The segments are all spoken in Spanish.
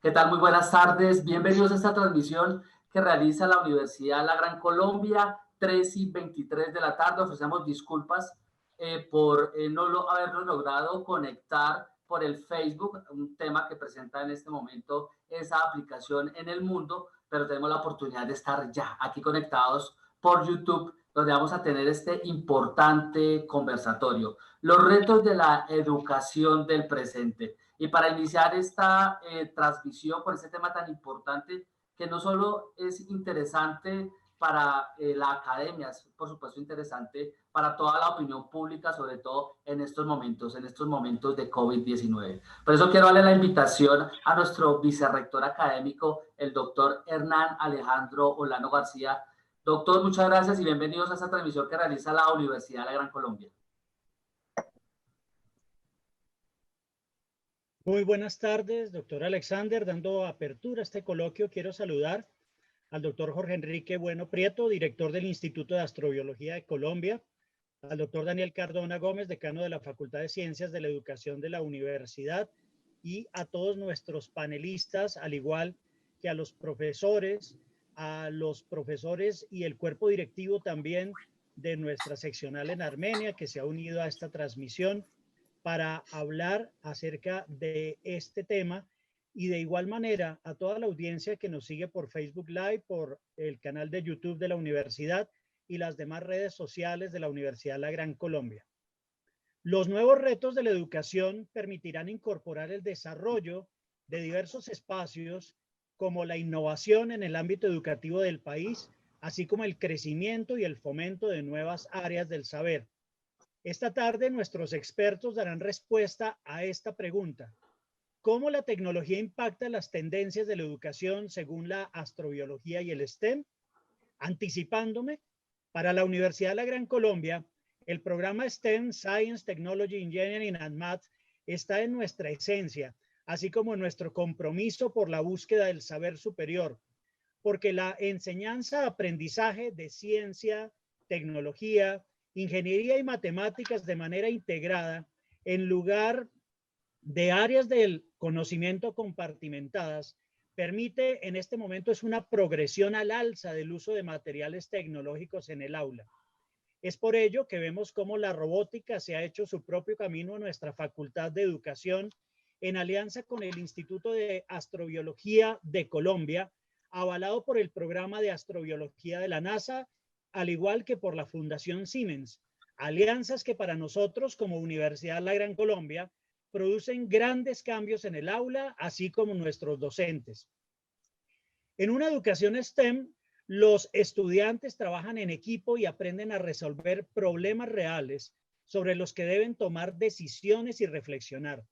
¿Qué tal? Muy buenas tardes. Bienvenidos a esta transmisión que realiza la Universidad La Gran Colombia, 3:23 de la tarde. Ofrecemos disculpas por no habernos logrado conectar por el Facebook, un tema que presenta en este momento esa aplicación en el mundo, pero tenemos la oportunidad de estar ya aquí conectados por YouTube, donde vamos a tener este importante conversatorio. Los retos de la educación del presente. Y para iniciar esta transmisión por este tema tan importante, que no solo es interesante para la academia, es por supuesto interesante para toda la opinión pública, sobre todo en estos momentos de COVID-19. Por eso quiero darle la invitación a nuestro vicerrector académico, el doctor Hernán Alejandro Olano García. Doctor, muchas gracias y bienvenidos a esta transmisión que realiza la Universidad de la Gran Colombia. Muy buenas tardes, doctor Alexander. Dando apertura a este coloquio, quiero saludar al doctor Jorge Enrique Bueno Prieto, director del Instituto de Astrobiología de Colombia, al doctor Daniel Cardona Gómez, decano de la Facultad de Ciencias de la Educación de la Universidad, y a todos nuestros panelistas, al igual que a los profesores y el cuerpo directivo también de nuestra seccional en Armenia, que se ha unido a esta transmisión para hablar acerca de este tema, y de igual manera a toda la audiencia que nos sigue por Facebook Live, por el canal de YouTube de la universidad y las demás redes sociales de la Universidad La Gran Colombia. Los nuevos retos de la educación permitirán incorporar el desarrollo de diversos espacios como la innovación en el ámbito educativo del país, así como el crecimiento y el fomento de nuevas áreas del saber. Esta tarde nuestros expertos darán respuesta a esta pregunta: ¿cómo la tecnología impacta las tendencias de la educación según la astrobiología y el STEM? Anticipándome, para la Universidad de la Gran Colombia, el programa STEM, Science, Technology, Engineering and Math, está en nuestra esencia, así como en nuestro compromiso por la búsqueda del saber superior, porque la enseñanza-aprendizaje de ciencia, tecnología, ingeniería y matemáticas de manera integrada, en lugar de áreas del conocimiento compartimentadas, permite en este momento es una progresión al alza del uso de materiales tecnológicos en el aula. Es por ello que vemos cómo la robótica se ha hecho su propio camino a nuestra Facultad de Educación, en alianza con el Instituto de Astrobiología de Colombia, avalado por el Programa de Astrobiología de la NASA, al igual que por la Fundación Siemens, alianzas que para nosotros como Universidad La Gran Colombia producen grandes cambios en el aula, así como nuestros docentes. En una educación STEM, los estudiantes trabajan en equipo y aprenden a resolver problemas reales sobre los que deben tomar decisiones y reflexionar.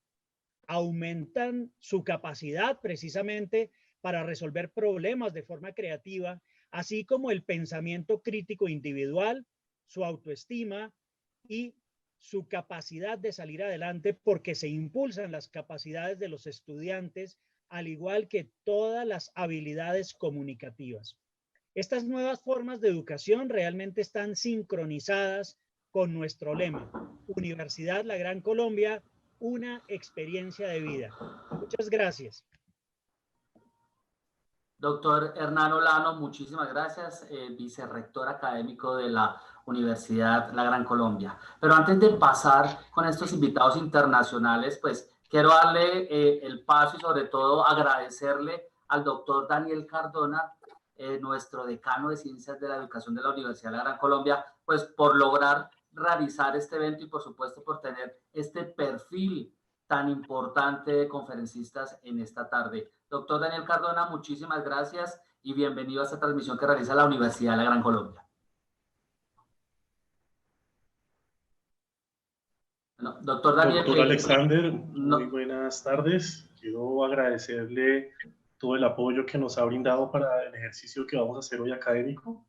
Aumentan su capacidad precisamente para resolver problemas de forma creativa, así como el pensamiento crítico individual, su autoestima y su capacidad de salir adelante, porque se impulsan las capacidades de los estudiantes, al igual que todas las habilidades comunicativas. Estas nuevas formas de educación realmente están sincronizadas con nuestro lema: Universidad La Gran Colombia, una experiencia de vida. Muchas gracias. Doctor Hernán Olano, muchísimas gracias, vicerrector académico de la Universidad La Gran Colombia. Pero antes de pasar con estos invitados internacionales, pues quiero darle el paso y sobre todo agradecerle al doctor Daniel Cardona, nuestro decano de Ciencias de la Educación de la Universidad La Gran Colombia, pues por lograr realizar este evento y por supuesto por tener este perfil tan importante de conferencistas en esta tarde. Doctor Daniel Cardona, muchísimas gracias y bienvenido a esta transmisión que realiza la Universidad de La Gran Colombia. Bueno, doctor Daniel. Doctor Alexander, muy buenas tardes. Quiero agradecerle todo el apoyo que nos ha brindado para el ejercicio que vamos a hacer hoy académico.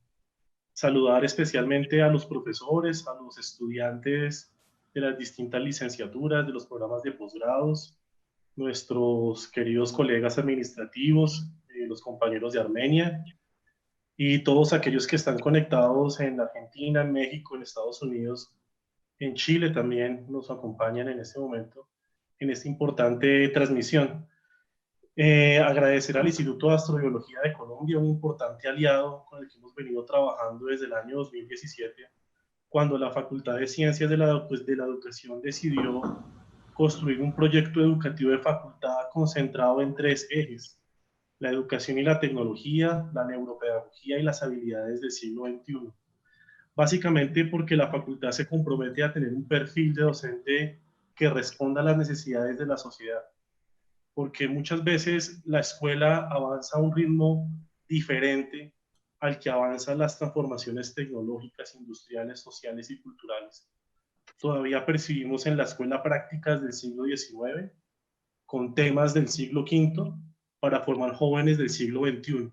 Saludar especialmente a los profesores, a los estudiantes de las distintas licenciaturas, de los programas de posgrados, nuestros queridos colegas administrativos, los compañeros de Armenia y todos aquellos que están conectados en Argentina, en México, en Estados Unidos, en Chile también nos acompañan en este momento, en esta importante transmisión. Agradecer al Instituto de Astrobiología de Colombia, un importante aliado con el que hemos venido trabajando desde el año 2017, cuando la Facultad de Ciencias de la Educación decidió construir un proyecto educativo de facultad concentrado en 3 ejes: la educación y la tecnología, la neuropedagogía y las habilidades del siglo XXI. Básicamente porque la facultad se compromete a tener un perfil de docente que responda a las necesidades de la sociedad, porque muchas veces la escuela avanza a un ritmo diferente al que avanzan las transformaciones tecnológicas, industriales, sociales y culturales. Todavía percibimos en la escuela prácticas del siglo XIX con temas del siglo V para formar jóvenes del siglo XXI.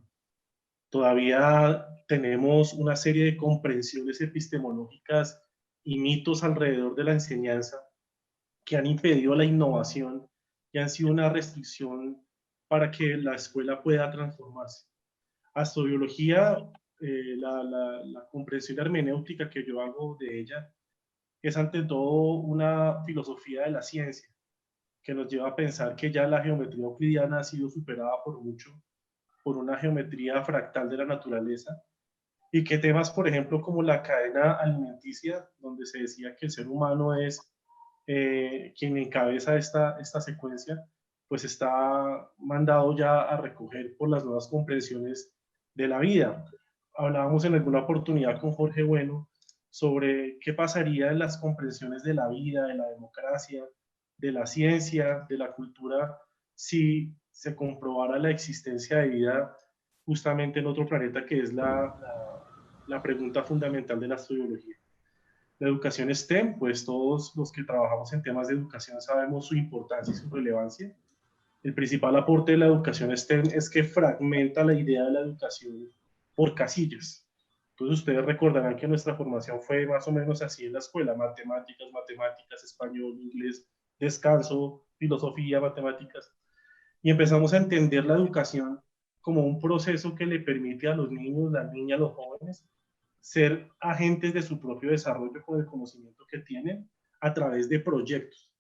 Todavía tenemos una serie de comprensiones epistemológicas y mitos alrededor de la enseñanza que han impedido la innovación y han sido una restricción para que la escuela pueda transformarse. Astrobiología, la comprensión hermenéutica que yo hago de ella, es ante todo una filosofía de la ciencia que nos lleva a pensar que ya la geometría euclidiana ha sido superada por mucho por una geometría fractal de la naturaleza, y que temas, por ejemplo, como la cadena alimenticia, donde se decía que el ser humano es quien encabeza esta secuencia, pues está mandado ya a recoger por las nuevas comprensiones de la vida. Hablábamos en alguna oportunidad con Jorge Bueno sobre qué pasaría en las comprensiones de la vida, de la democracia, de la ciencia, de la cultura, si se comprobara la existencia de vida justamente en otro planeta, que es la pregunta fundamental de la astrobiología. La educación STEM, pues todos los que trabajamos en temas de educación sabemos su importancia y su relevancia. El principal aporte de la educación STEM es que fragmenta la idea de la educación por casillas. Entonces ustedes recordarán que nuestra formación fue más o menos así en la escuela: matemáticas, español, inglés, descanso, filosofía, matemáticas. Y empezamos a entender la educación como un proceso que le permite a los niños, las niñas, los jóvenes ser agentes de su propio desarrollo con el conocimiento que tienen a través de proyectos.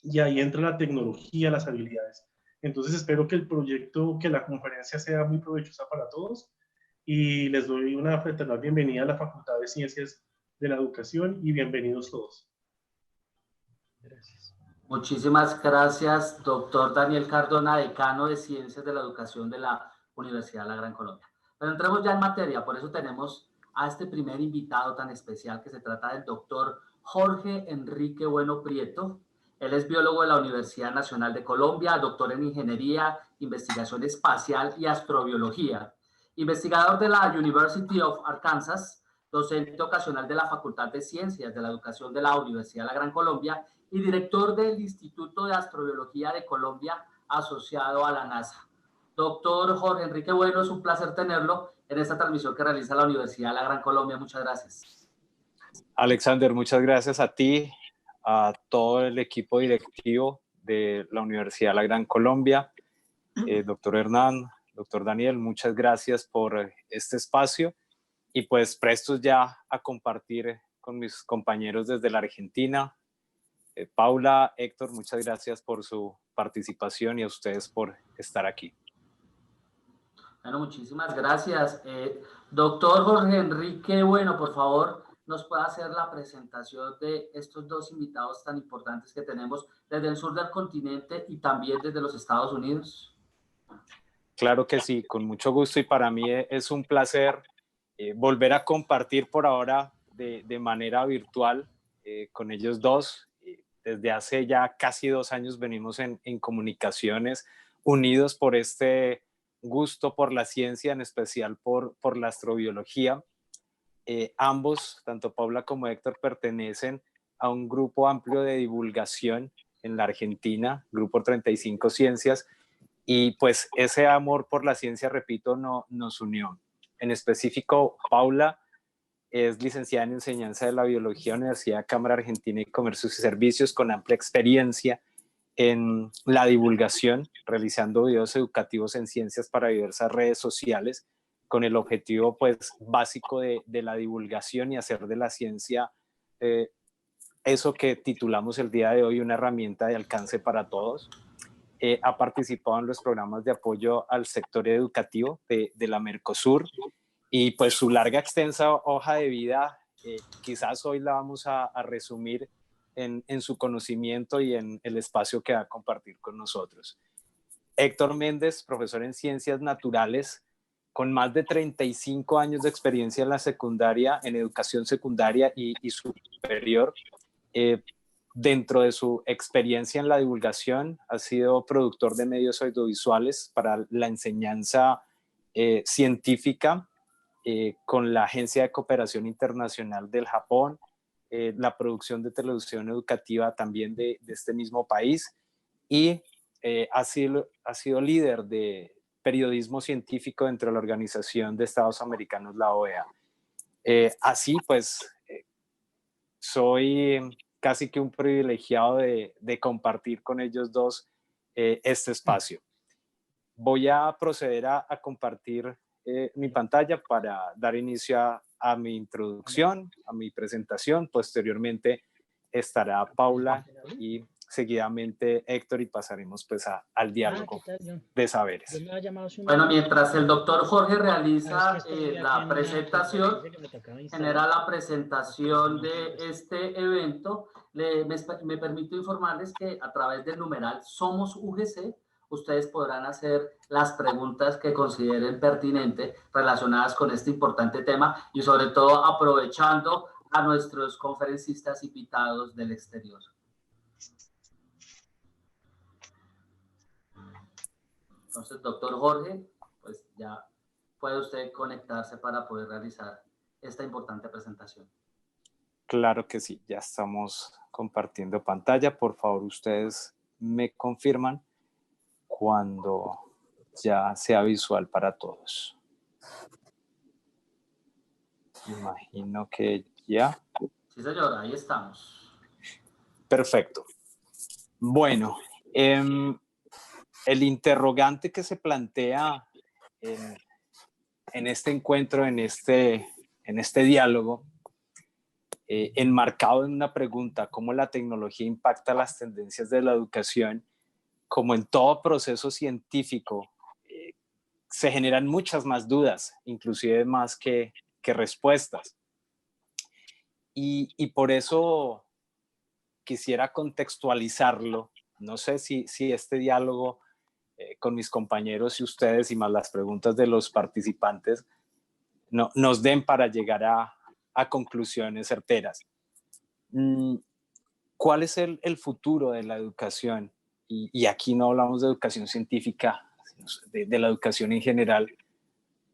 Y ahí entra la tecnología, las habilidades. Entonces espero que el proyecto, que la conferencia sea muy provechosa para todos, y les doy una fraternal bienvenida a la Facultad de Ciencias de la Educación y bienvenidos todos. Gracias. Muchísimas gracias, doctor Daniel Cardona, decano de Ciencias de la Educación de la Universidad de la Gran Colombia. Pero entremos ya en materia, por eso tenemos a este primer invitado tan especial, que se trata del doctor Jorge Enrique Bueno Prieto. Él es biólogo de la Universidad Nacional de Colombia, doctor en Ingeniería, Investigación Espacial y Astrobiología, investigador de la University of Arkansas, docente ocasional de la Facultad de Ciencias de la Educación de la Universidad de la Gran Colombia y director del Instituto de Astrobiología de Colombia, asociado a la NASA. Doctor Jorge Enrique Bueno, es un placer tenerlo en esta transmisión que realiza la Universidad de la Gran Colombia. Muchas gracias. Alexander, muchas gracias a ti, a todo el equipo directivo de la Universidad de la Gran Colombia. Doctor Hernán, doctor Daniel, muchas gracias por este espacio, y pues prestos ya a compartir con mis compañeros desde la Argentina. Paula, Héctor, muchas gracias por su participación y a ustedes por estar aquí. Bueno, muchísimas gracias. Doctor Jorge Enrique Bueno, por favor, nos puede hacer la presentación de estos dos invitados tan importantes que tenemos desde el sur del continente y también desde los Estados Unidos. Claro que sí, con mucho gusto, y para mí es un placer volver a compartir por ahora de manera virtual con ellos dos. Desde hace ya casi 2 años venimos en comunicaciones, unidos por este gusto por la ciencia, en especial por la astrobiología. Ambos, tanto Paula como Héctor, pertenecen a un grupo amplio de divulgación en la Argentina, Grupo 35 Ciencias, y pues ese amor por la ciencia, repito, nos unió. En específico, Paula es licenciada en Enseñanza de la Biología de la Universidad Cámara Argentina de Comercios y Servicios, con amplia experiencia en la divulgación, realizando videos educativos en ciencias para diversas redes sociales, con el objetivo pues básico de la divulgación y hacer de la ciencia eso que titulamos el día de hoy una herramienta de alcance para todos. ha participado en los programas de apoyo al sector educativo de la Mercosur, y pues su larga, extensa hoja de vida, quizás hoy la vamos a resumir en su conocimiento y en el espacio que va a compartir con nosotros. Héctor Méndez, profesor en Ciencias Naturales, con más de 35 años de experiencia en la secundaria, en educación secundaria y superior. Dentro de su experiencia en la divulgación, ha sido productor de medios audiovisuales para la enseñanza científica con la Agencia de Cooperación Internacional del Japón, la producción de televisión educativa también de este mismo país, y ha sido líder de periodismo científico dentro de la Organización de Estados Americanos, la OEA. Así pues, soy casi que un privilegiado de compartir con ellos dos este espacio. Voy a proceder a compartir mi pantalla para dar inicio a mi introducción, a mi presentación. Posteriormente estará Paula y seguidamente Héctor, y pasaremos pues al diálogo de saberes. Bueno, mientras el doctor Jorge realiza la presentación, genera la presentación de este evento, me permito informarles que a través del numeral Somos UGC, ustedes podrán hacer las preguntas que consideren pertinentes relacionadas con este importante tema, y sobre todo aprovechando a nuestros conferencistas invitados del exterior. Entonces, doctor Jorge, pues ya puede usted conectarse para poder realizar esta importante presentación. Claro que sí, ya estamos compartiendo pantalla. Por favor, ustedes me confirman cuando ya sea visual para todos. Imagino que ya. Sí, señor, ahí estamos. Perfecto. Bueno, el interrogante que se plantea en este encuentro, en este diálogo, enmarcado en una pregunta: ¿cómo la tecnología impacta las tendencias de la educación? Como en todo proceso científico, se generan muchas más dudas, inclusive más que respuestas. Y por eso quisiera contextualizarlo. No sé si este diálogo con mis compañeros y ustedes, y más las preguntas de los participantes, nos den para llegar a conclusiones certeras. ¿Cuál es el futuro de la educación? Y aquí no hablamos de educación científica, sino de la educación en general,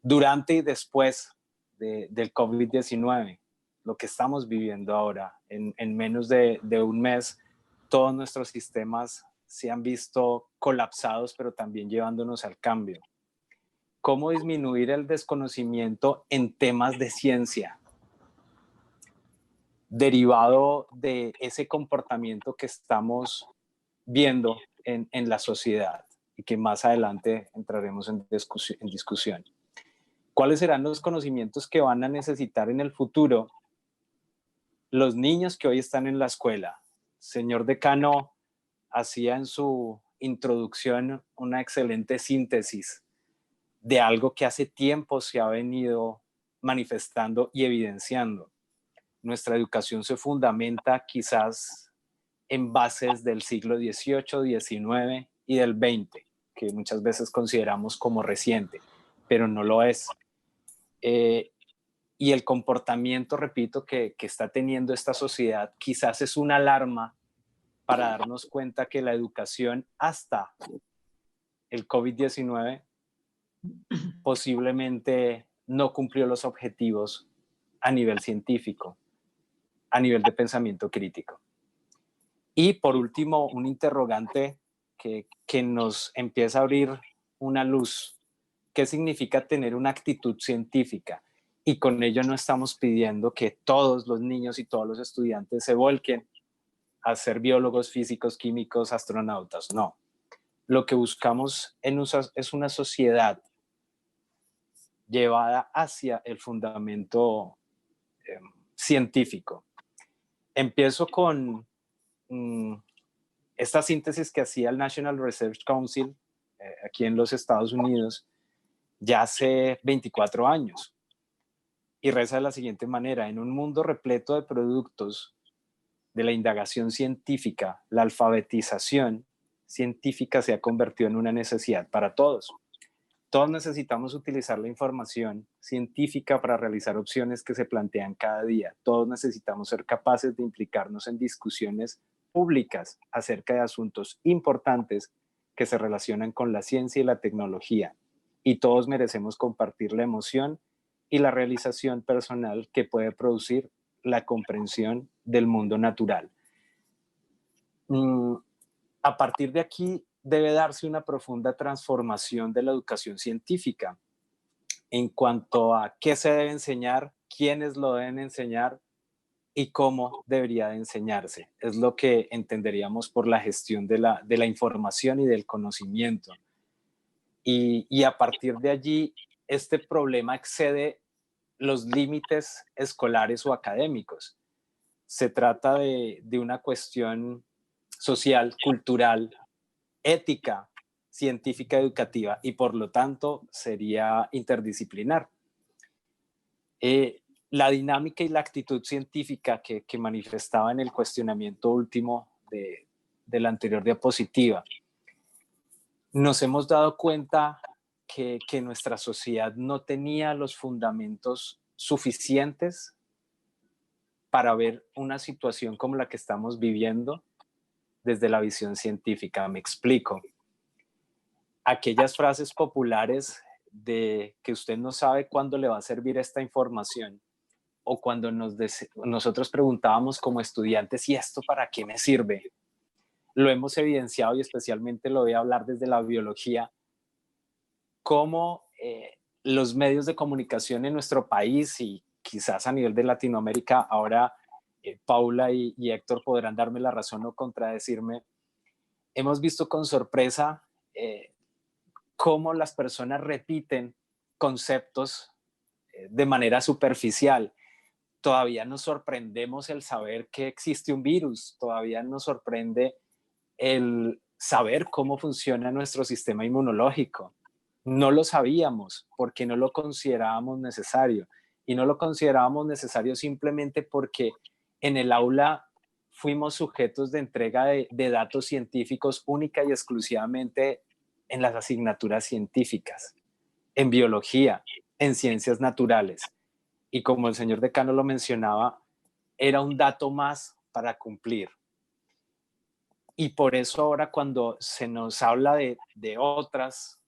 durante y después del COVID-19, lo que estamos viviendo ahora. En menos de un mes, todos nuestros sistemas se han visto colapsados, pero también llevándonos al cambio. ¿Cómo disminuir el desconocimiento en temas de ciencia, derivado de ese comportamiento que estamos viendo en la sociedad y que más adelante entraremos en discusión? ¿Cuáles serán los conocimientos que van a necesitar en el futuro los niños que hoy están en la escuela? Señor decano hacía en su introducción una excelente síntesis de algo que hace tiempo se ha venido manifestando y evidenciando. Nuestra educación se fundamenta quizás en bases del siglo XVIII, XIX y del XX, que muchas veces consideramos como reciente, pero no lo es. Y el comportamiento, repito, que está teniendo esta sociedad quizás es una alarma para darnos cuenta que la educación hasta el COVID-19 posiblemente no cumplió los objetivos a nivel científico, a nivel de pensamiento crítico. Y por último, un interrogante que nos empieza a abrir una luz. ¿Qué significa tener una actitud científica? Y con ello no estamos pidiendo que todos los niños y todos los estudiantes se volquen a ser biólogos, físicos, químicos, astronautas. No. Lo que buscamos es una sociedad llevada hacia el fundamento científico. Empiezo con esta síntesis que hacía el National Research Council aquí en los Estados Unidos ya hace 24 años. Y reza de la siguiente manera: en un mundo repleto de productos de la indagación científica, la alfabetización científica se ha convertido en una necesidad para todos. Todos necesitamos utilizar la información científica para realizar opciones que se plantean cada día. Todos necesitamos ser capaces de implicarnos en discusiones públicas acerca de asuntos importantes que se relacionan con la ciencia y la tecnología. Y todos merecemos compartir la emoción y la realización personal que puede producir la comprensión del mundo natural. A partir de aquí debe darse una profunda transformación de la educación científica en cuanto a qué se debe enseñar, quiénes lo deben enseñar y cómo debería de enseñarse. Es lo que entenderíamos por la gestión de la información y del conocimiento. Y a partir de allí, este problema excede los límites escolares o académicos. Se trata de una cuestión social, cultural, ética, científica, educativa, y por lo tanto sería interdisciplinar. La dinámica y la actitud científica que manifestaba en el cuestionamiento último de la anterior diapositiva, nos hemos dado cuenta que nuestra sociedad no tenía los fundamentos suficientes para ver una situación como la que estamos viviendo desde la visión científica. Me explico. Aquellas frases populares de que usted no sabe cuándo le va a servir esta información, o cuando nosotros preguntábamos como estudiantes, ¿y esto para qué me sirve? Lo hemos evidenciado, y especialmente lo voy a hablar desde la biología, cómo los medios de comunicación en nuestro país y quizás a nivel de Latinoamérica, ahora Paula y Héctor podrán darme la razón o contradecirme, hemos visto con sorpresa cómo las personas repiten conceptos de manera superficial. Todavía nos sorprendemos el saber que existe un virus, todavía nos sorprende el saber cómo funciona nuestro sistema inmunológico. No lo sabíamos porque no lo considerábamos necesario, y no lo considerábamos necesario simplemente porque en el aula fuimos sujetos de entrega de datos científicos única y exclusivamente en las asignaturas científicas, en biología, en ciencias naturales. Y como el señor decano lo mencionaba, era un dato más para cumplir. Y por eso ahora, cuando se nos habla de otras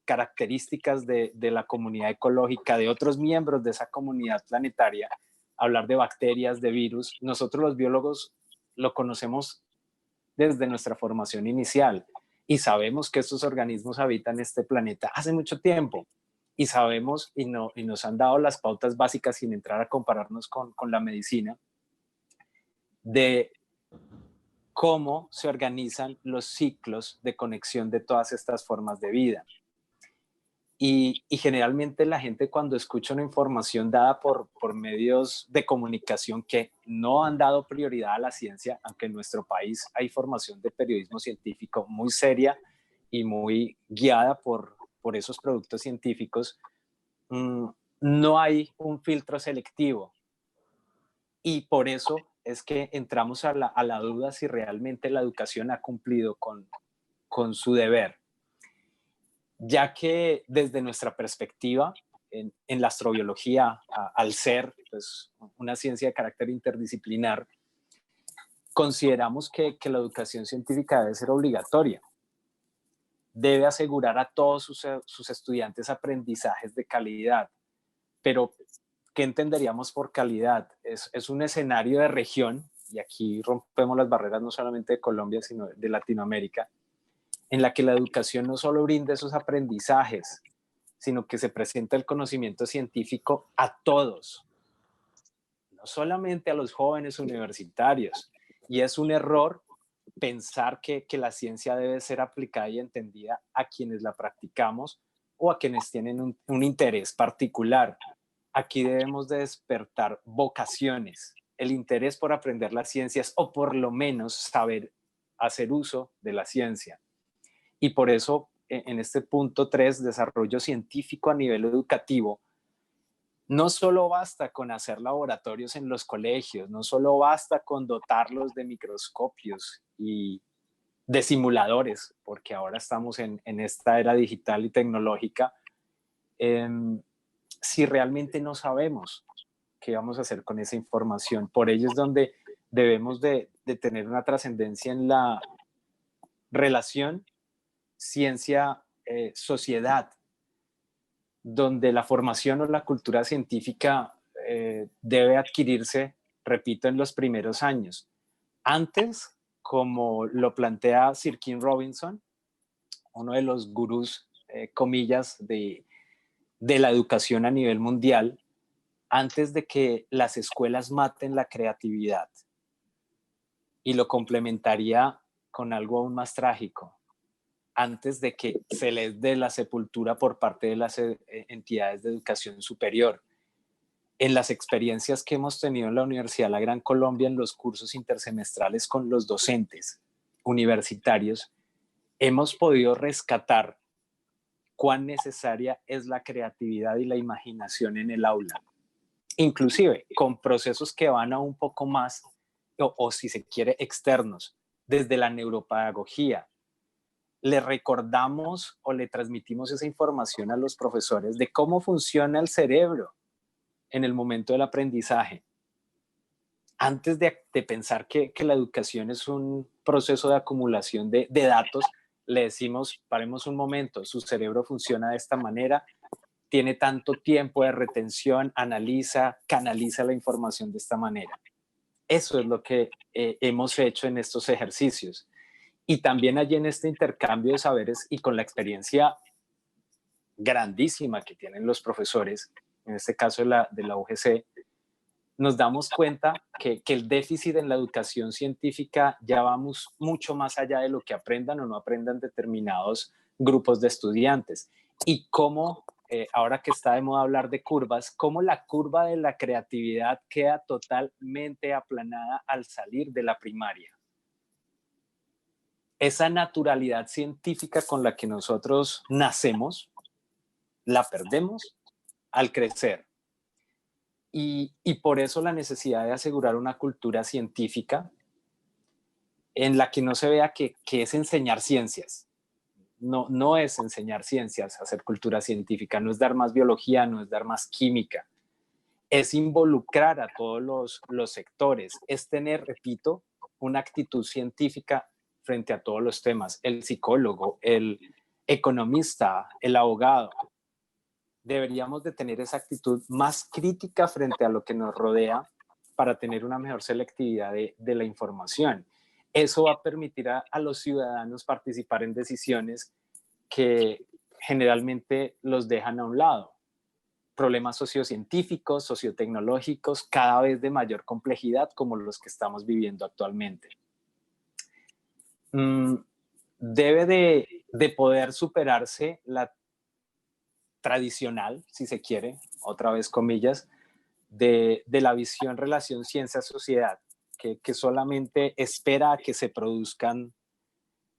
características de la comunidad ecológica, de otros miembros de esa comunidad planetaria, hablar de bacterias, de virus, nosotros los biólogos lo conocemos desde nuestra formación inicial y sabemos que estos organismos habitan este planeta hace mucho tiempo, y sabemos y nos han dado las pautas básicas, sin entrar a compararnos con la medicina, de cómo se organizan los ciclos de conexión de todas estas formas de vida. Y generalmente la gente, cuando escucha una información dada por medios de comunicación que no han dado prioridad a la ciencia, aunque en nuestro país hay formación de periodismo científico muy seria y muy guiada por esos productos científicos, no hay un filtro selectivo. Y por eso es que entramos a la duda si realmente la educación ha cumplido con su deber. Ya que desde nuestra perspectiva, en la astrobiología, al ser pues, una ciencia de carácter interdisciplinar, consideramos que la educación científica debe ser obligatoria. Debe asegurar a todos sus estudiantes aprendizajes de calidad. Pero, ¿qué entenderíamos por calidad? Es un escenario de región, y aquí rompemos las barreras no solamente de Colombia, sino de Latinoamérica, en la que la educación no solo brinda esos aprendizajes, sino que se presenta el conocimiento científico a todos, no solamente a los jóvenes universitarios. Y es un error pensar que la ciencia debe ser aplicada y entendida a quienes la practicamos o a quienes tienen un interés particular. Aquí debemos de despertar vocaciones, el interés por aprender las ciencias, o por lo menos saber hacer uso de la ciencia. Y por eso, en este punto 3, desarrollo científico a nivel educativo, no solo basta con hacer laboratorios en los colegios, no solo basta con dotarlos de microscopios y de simuladores, porque ahora estamos en esta era digital y tecnológica, si realmente no sabemos qué vamos a hacer con esa información. Por ello es donde debemos de tener una trascendencia en la relación ciencia-sociedad, donde la formación o la cultura científica debe adquirirse, repito, en los primeros años. Antes, como lo plantea Sir Ken Robinson, uno de los gurús, comillas, de la educación a nivel mundial, antes de que las escuelas maten la creatividad. Y lo complementaría con algo aún más trágico. Antes de que se les dé la sepultura por parte de las entidades de educación superior. En las experiencias que hemos tenido en la Universidad La Gran Colombia, en los cursos intersemestrales con los docentes universitarios, hemos podido rescatar cuán necesaria es la creatividad y la imaginación en el aula. Inclusive con procesos que van a un poco más, o si se quiere, externos, desde la neuropedagogía. Le recordamos o le transmitimos esa información a los profesores de cómo funciona el cerebro en el momento del aprendizaje. Antes de pensar que la educación es un proceso de acumulación de datos, le decimos, paremos un momento, su cerebro funciona de esta manera, tiene tanto tiempo de retención, analiza, canaliza la información de esta manera. Eso es lo que hemos hecho en estos ejercicios. Y también allí en este intercambio de saberes y con la experiencia grandísima que tienen los profesores, en este caso de la UGC, nos damos cuenta que el déficit en la educación científica ya vamos mucho más allá de lo que aprendan o no aprendan determinados grupos de estudiantes. Y cómo, ahora que está de moda hablar de curvas, cómo la curva de la creatividad queda totalmente aplanada al salir de la primaria. Esa naturalidad científica con la que nosotros nacemos, la perdemos al crecer. Y por eso la necesidad de asegurar una cultura científica en la que no se vea que es enseñar ciencias. No es enseñar ciencias, hacer cultura científica, no es dar más biología, no es dar más química. Es involucrar a todos los sectores, es tener, repito, una actitud científica frente a todos los temas. El psicólogo, el economista, el abogado. Deberíamos de tener esa actitud más crítica frente a lo que nos rodea para tener una mejor selectividad de la información. Eso va a permitir a los ciudadanos participar en decisiones que generalmente los dejan a un lado. Problemas sociocientíficos, sociotecnológicos, cada vez de mayor complejidad como los que estamos viviendo actualmente. Debe de poder superarse la tradicional, si se quiere, otra vez comillas, de la visión relación ciencia-sociedad, que solamente espera a que se produzcan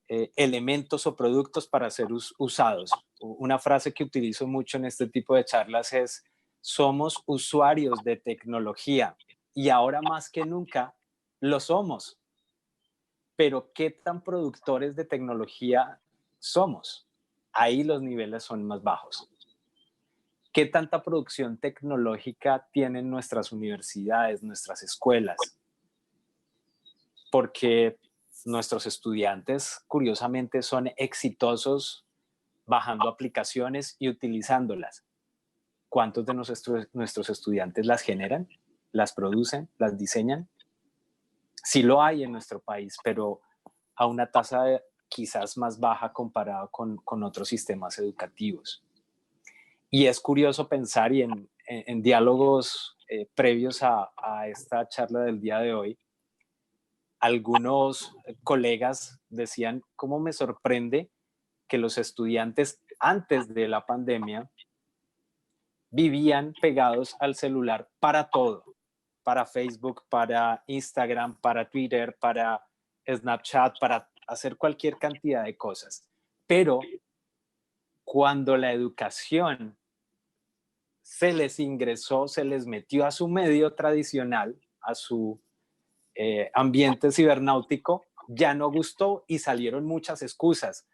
elementos o productos para ser usados. Una frase que utilizo mucho en este tipo de charlas es: somos usuarios de tecnología y ahora más que nunca lo somos. Pero ¿qué tan productores de tecnología somos? Ahí los niveles son más bajos. ¿Qué tanta producción tecnológica tienen nuestras universidades, nuestras escuelas? Porque nuestros estudiantes, curiosamente, son exitosos bajando aplicaciones y utilizándolas. ¿Cuántos de nuestros estudiantes las generan, las producen, las diseñan? Sí lo hay en nuestro país, pero a una tasa quizás más baja comparado con otros sistemas educativos. Y es curioso pensar, y en diálogos previos a esta charla del día de hoy, algunos colegas decían: ¿cómo me sorprende que los estudiantes antes de la pandemia vivían pegados al celular para todo? Para Facebook, para Instagram, para Twitter, para Snapchat, para hacer cualquier cantidad de cosas. Pero cuando la educación se les ingresó, se les metió a su medio tradicional, a su ambiente cibernáutico, ya no gustó y salieron muchas excusas.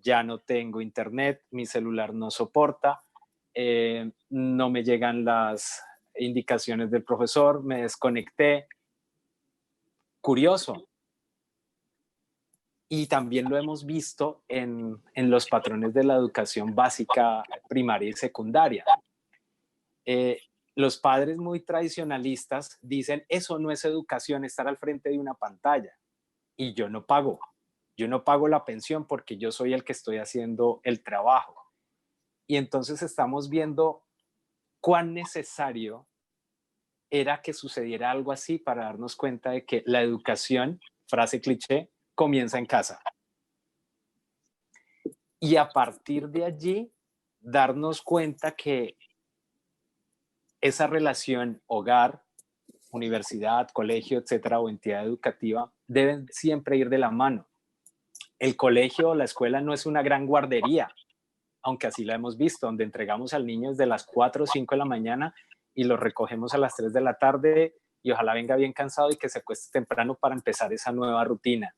Ya no tengo internet, mi celular no soporta, no me llegan las indicaciones del profesor, me desconecté. Curioso. Y también lo hemos visto en los patrones de la educación básica, primaria y secundaria. Los padres muy tradicionalistas dicen, eso no es educación, estar al frente de una pantalla. Y yo no pago la pensión porque yo soy el que estoy haciendo el trabajo. Y entonces estamos viendo cuán necesario era que sucediera algo así para darnos cuenta de que la educación, frase cliché, comienza en casa. Y a partir de allí, darnos cuenta que esa relación hogar, universidad, colegio, etcétera, o entidad educativa, deben siempre ir de la mano. El colegio o la escuela no es una gran guardería, aunque así la hemos visto, donde entregamos al niño desde las 4 o 5 de la mañana y lo recogemos a las 3 de la tarde y ojalá venga bien cansado y que se acueste temprano para empezar esa nueva rutina.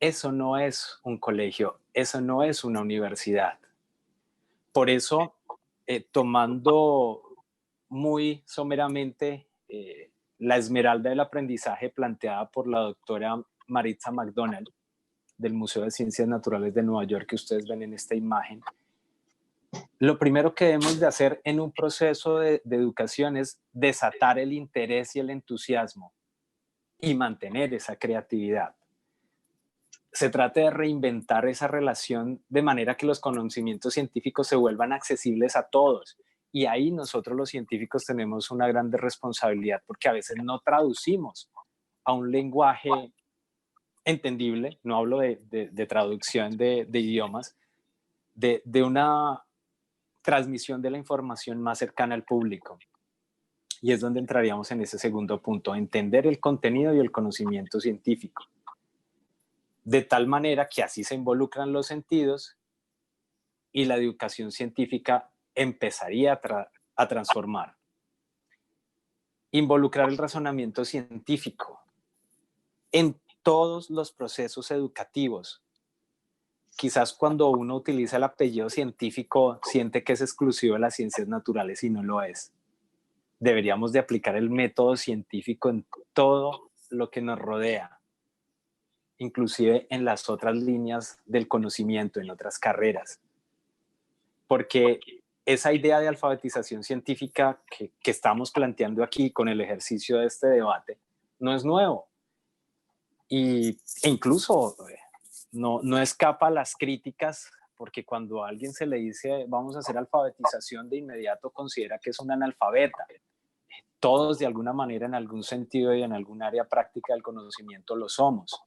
Eso no es un colegio, eso no es una universidad. Por eso, tomando muy someramente la esmeralda del aprendizaje planteada por la doctora Maritza McDonald del Museo de Ciencias Naturales de Nueva York que ustedes ven en esta imagen, lo primero que debemos de hacer en un proceso de educación es desatar el interés y el entusiasmo y mantener esa creatividad. Se trata de reinventar esa relación de manera que los conocimientos científicos se vuelvan accesibles a todos. Y ahí nosotros los científicos tenemos una grande responsabilidad porque a veces no traducimos a un lenguaje entendible, no hablo de traducción de idiomas, de una transmisión de la información más cercana al público. Y es donde entraríamos en ese segundo punto, entender el contenido y el conocimiento científico. De tal manera que así se involucran los sentidos y la educación científica empezaría a transformar. Involucrar el razonamiento científico en todos los procesos educativos. Quizás cuando uno utiliza el apellido científico siente que es exclusivo de las ciencias naturales y no lo es. Deberíamos de aplicar el método científico en todo lo que nos rodea, inclusive en las otras líneas del conocimiento, en otras carreras. Porque esa idea de alfabetización científica que estamos planteando aquí con el ejercicio de este debate no es nuevo. E incluso no escapa a las críticas, porque cuando a alguien se le dice vamos a hacer alfabetización, de inmediato considera que es un analfabeta. Todos de alguna manera, en algún sentido y en algún área práctica del conocimiento lo somos.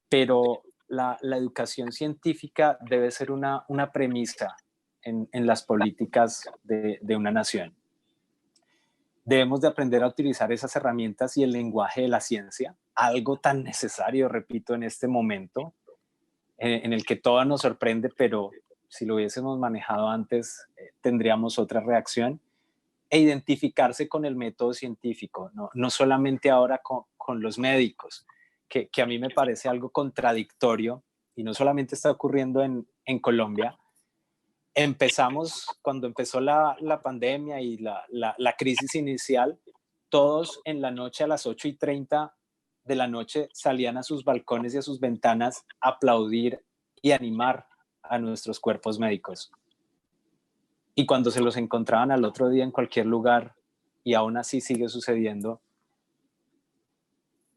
Pero la educación científica debe ser una premisa en las políticas de una nación. Debemos de aprender a utilizar esas herramientas y el lenguaje de la ciencia, algo tan necesario, repito, en este momento, en el que todo nos sorprende, pero si lo hubiésemos manejado antes, tendríamos otra reacción, e identificarse con el método científico, no solamente ahora con los médicos, que a mí me parece algo contradictorio, y no solamente está ocurriendo en Colombia. Empezamos, cuando empezó la pandemia y la crisis inicial, todos en la noche a las 8:30 de la noche salían a sus balcones y a sus ventanas a aplaudir y animar a nuestros cuerpos médicos. Y cuando se los encontraban al otro día en cualquier lugar, y aún así sigue sucediendo,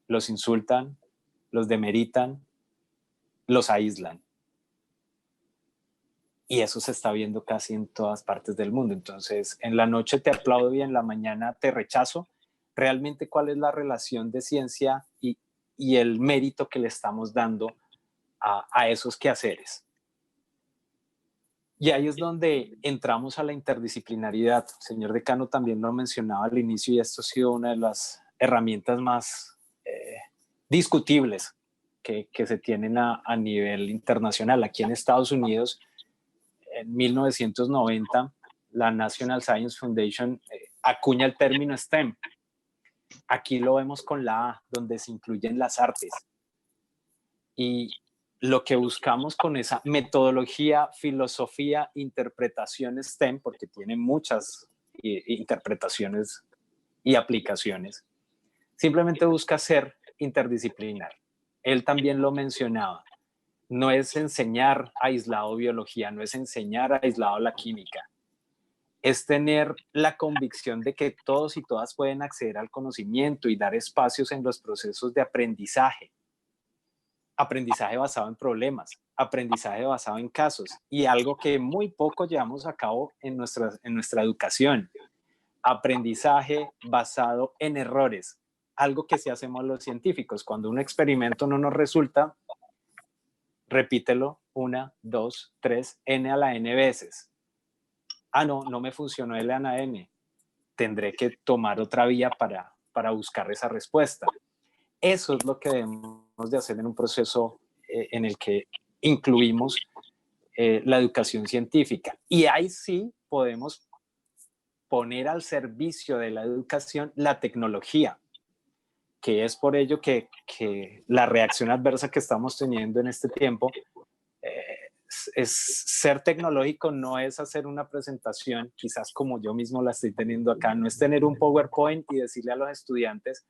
los insultan, los demeritan, los aíslan. Y eso se está viendo casi en todas partes del mundo. Entonces, en la noche te aplaudo y en la mañana te rechazo. Realmente, ¿cuál es la relación de ciencia y el mérito que le estamos dando a esos quehaceres? Y ahí es donde entramos a la interdisciplinaridad. El señor decano también lo mencionaba al inicio, y esto ha sido una de las herramientas más discutibles que se tienen a nivel internacional. Aquí en Estados Unidos, en 1990, la National Science Foundation acuña el término STEM. Aquí lo vemos con la A, donde se incluyen las artes. Y lo que buscamos con esa metodología, filosofía, interpretación STEM, porque tiene muchas interpretaciones y aplicaciones, simplemente busca ser interdisciplinar. Él también lo mencionaba. No es enseñar aislado biología, no es enseñar aislado la química. Es tener la convicción de que todos y todas pueden acceder al conocimiento y dar espacios en los procesos de aprendizaje. Aprendizaje basado en problemas, aprendizaje basado en casos, y algo que muy poco llevamos a cabo en nuestra educación. Aprendizaje basado en errores, algo que sí hacemos los científicos. Cuando un experimento no nos resulta, repítelo 1, 2, 3, n a la n veces. No me funcionó el a n. Tendré que tomar otra vía para buscar esa respuesta. Eso es lo que debemos de hacer en un proceso en el que incluimos la educación científica. Y ahí sí podemos poner al servicio de la educación la tecnología, que es por ello que la reacción adversa que estamos teniendo en este tiempo es ser tecnológico. No es hacer una presentación, quizás como yo mismo la estoy teniendo acá, no es tener un PowerPoint y decirle a los estudiantes,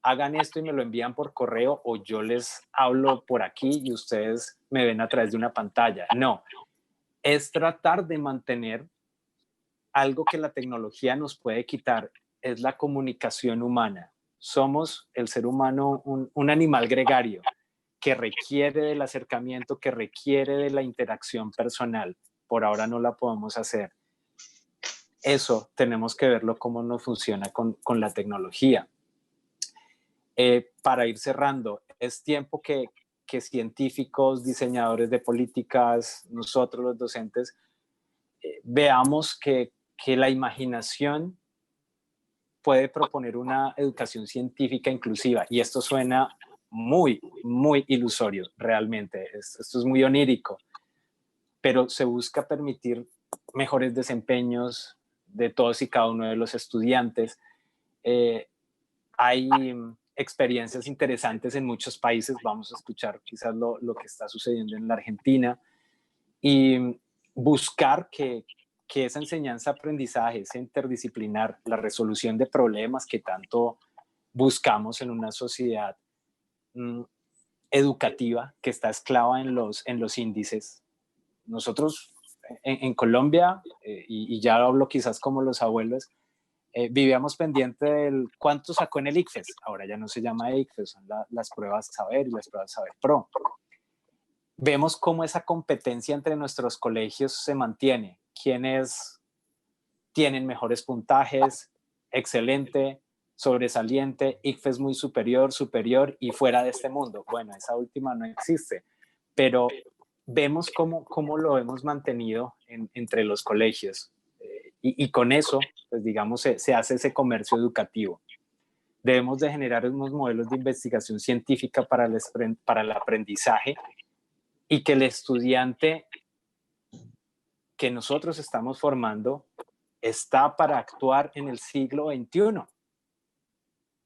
hagan esto y me lo envían por correo, o yo les hablo por aquí y ustedes me ven a través de una pantalla. No, es tratar de mantener algo que la tecnología nos puede quitar, es la comunicación humana. Somos, el ser humano, un animal gregario que requiere del acercamiento, que requiere de la interacción personal. Por ahora no la podemos hacer. Eso tenemos que verlo cómo nos funciona con la tecnología. Para ir cerrando, es tiempo que científicos, diseñadores de políticas, nosotros los docentes, veamos que la imaginación puede proponer una educación científica inclusiva, y esto suena muy, muy ilusorio realmente, esto es muy onírico, pero se busca permitir mejores desempeños de todos y cada uno de los estudiantes. Hay experiencias interesantes en muchos países, vamos a escuchar quizás lo que está sucediendo en la Argentina, y buscar que esa enseñanza-aprendizaje, ese interdisciplinar, la resolución de problemas que tanto buscamos en una sociedad educativa que está esclava en los índices. Nosotros en Colombia, y ya hablo quizás como los abuelos, vivíamos pendiente del cuánto sacó en el ICFES. Ahora ya no se llama ICFES, son las pruebas Saber y las pruebas Saber Pro. Vemos cómo esa competencia entre nuestros colegios se mantiene. ¿Quiénes tienen mejores puntajes? Excelente, sobresaliente, ICFES muy superior, superior y fuera de este mundo. Bueno, esa última no existe, pero vemos cómo lo hemos mantenido entre los colegios. Y con eso, pues digamos, se hace ese comercio educativo. Debemos de generar unos modelos de investigación científica para el aprendizaje, y que el estudiante que nosotros estamos formando está para actuar en el siglo XXI.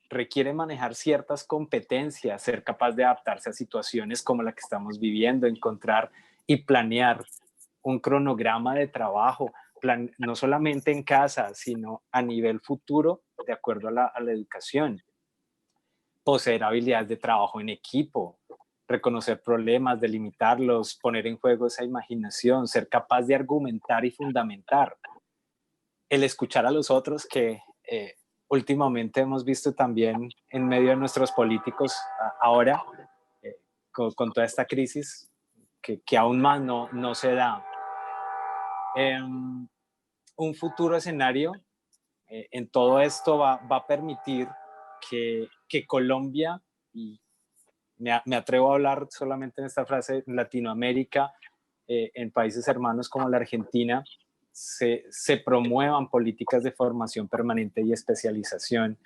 Requiere manejar ciertas competencias, ser capaz de adaptarse a situaciones como la que estamos viviendo, encontrar y planear un cronograma de trabajo, no solamente en casa, sino a nivel futuro, de acuerdo a la educación. Poseer habilidades de trabajo en equipo, reconocer problemas, delimitarlos, poner en juego esa imaginación, ser capaz de argumentar y fundamentar. El escuchar a los otros, que últimamente hemos visto también en medio de nuestros políticos ahora, con toda esta crisis, que aún más no se da. Un futuro escenario en todo esto va a permitir que Colombia, y me atrevo a hablar solamente en esta frase, Latinoamérica, en países hermanos como la Argentina, se promuevan políticas de formación permanente y especialización,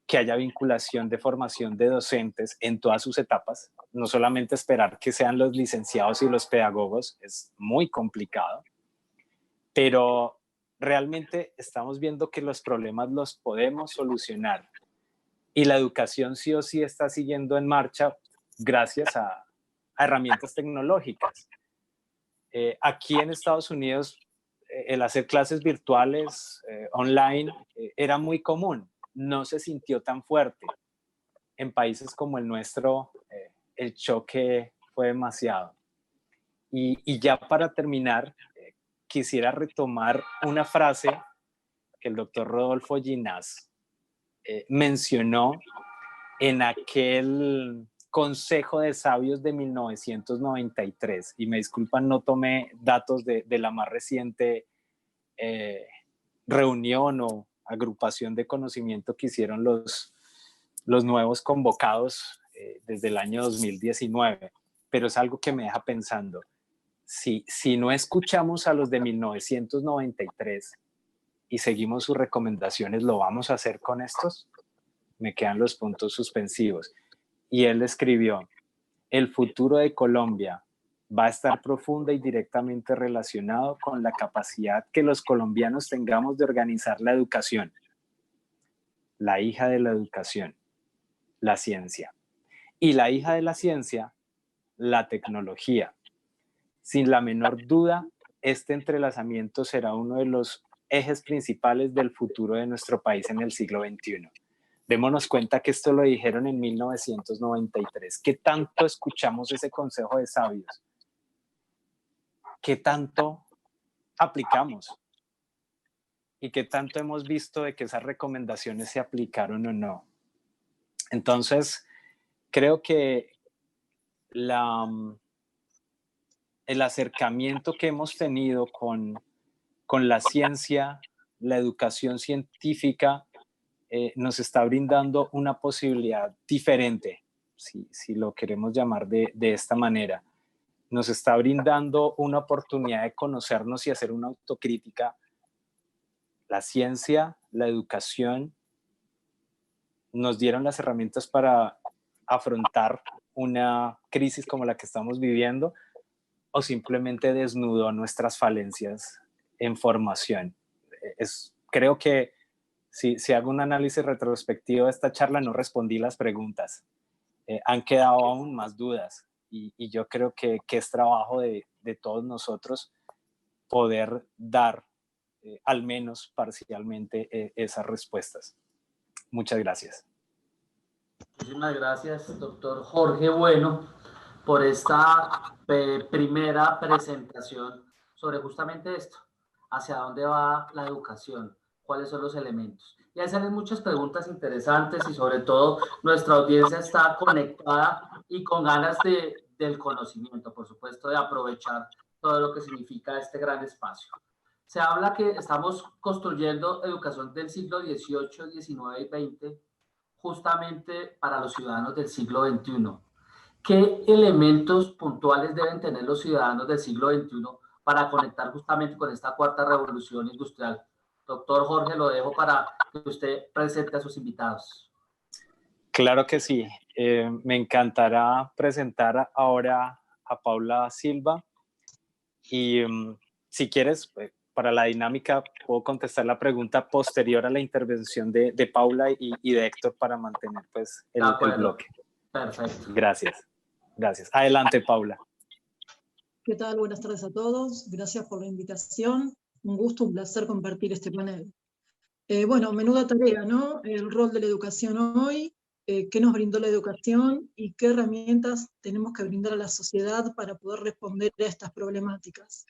que haya vinculación de formación de docentes en todas sus etapas, no solamente esperar que sean los licenciados y los pedagogos, es muy complicado, pero realmente estamos viendo que los problemas los podemos solucionar y la educación sí o sí está siguiendo en marcha gracias a herramientas tecnológicas. Aquí en Estados Unidos, el hacer clases virtuales, online, era muy común, no se sintió tan fuerte. En países como el nuestro, el choque fue demasiado. Y ya para terminar, quisiera retomar una frase que el doctor Rodolfo Ginás mencionó en aquel Consejo de Sabios de 1993. Y me disculpan, no tomé datos de la más reciente reunión o agrupación de conocimiento que hicieron los nuevos convocados desde el año 2019, pero es algo que me deja pensando. Si no escuchamos a los de 1993 y seguimos sus recomendaciones, ¿lo vamos a hacer con estos? Me quedan los puntos suspensivos. Y él escribió: el futuro de Colombia va a estar profunda y directamente relacionado con la capacidad que los colombianos tengamos de organizar la educación, la hija de la educación, la ciencia, y la hija de la ciencia, la tecnología. Sin la menor duda, este entrelazamiento será uno de los ejes principales del futuro de nuestro país en el siglo XXI. Démonos cuenta que esto lo dijeron en 1993. ¿Qué tanto escuchamos ese consejo de sabios? ¿Qué tanto aplicamos? ¿Y qué tanto hemos visto de que esas recomendaciones se aplicaron o no? Entonces, creo que el acercamiento que hemos tenido con la ciencia, la educación científica, nos está brindando una posibilidad diferente, si lo queremos llamar de esta manera. Nos está brindando una oportunidad de conocernos y hacer una autocrítica. La ciencia, la educación nos dieron las herramientas para afrontar una crisis como la que estamos viviendo, o simplemente desnudó nuestras falencias en formación. Creo que si hago un análisis retrospectivo de esta charla, no respondí las preguntas. Han quedado aún más dudas y yo creo que es trabajo de todos nosotros poder dar al menos parcialmente esas respuestas. Muchas gracias. Muchísimas gracias, doctor Jorge Bueno, por esta primera presentación sobre justamente esto, hacia dónde va la educación, cuáles son los elementos. Y ahí salen muchas preguntas interesantes y sobre todo nuestra audiencia está conectada y con ganas del conocimiento, por supuesto, de aprovechar todo lo que significa este gran espacio. Se habla que estamos construyendo educación del siglo XVIII, XIX y XX justamente para los ciudadanos del siglo XXI. ¿Qué elementos puntuales deben tener los ciudadanos del siglo XXI para conectar justamente con esta cuarta revolución industrial? Doctor Jorge, lo dejo para que usted presente a sus invitados. Claro que sí. Me encantará presentar ahora a Paula Silva y si quieres, para la dinámica, puedo contestar la pregunta posterior a la intervención de Paula y de Héctor para mantener pues el bloque. Perfecto. Gracias. Gracias. Adelante, Paula. ¿Qué tal? Buenas tardes a todos. Gracias por la invitación. Un gusto, un placer compartir este panel. Bueno, menuda tarea, ¿no? El rol de la educación hoy, qué nos brindó la educación y qué herramientas tenemos que brindar a la sociedad para poder responder a estas problemáticas.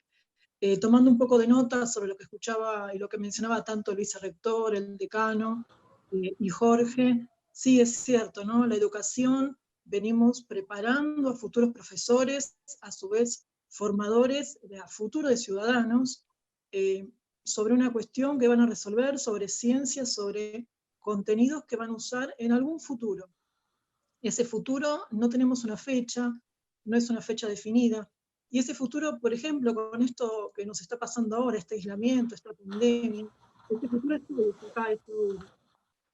Tomando un poco de nota sobre lo que escuchaba y lo que mencionaba tanto el vicerrector, el decano y Jorge, sí es cierto, ¿no? La educación venimos preparando a futuros profesores, a su vez formadores a futuro de ciudadanos, sobre una cuestión que van a resolver, sobre ciencia, sobre contenidos que van a usar en algún futuro. Ese futuro no tenemos una fecha, no es una fecha definida, y ese futuro, por ejemplo, con esto que nos está pasando ahora, este aislamiento, esta pandemia, ese futuro es acá, es seguro.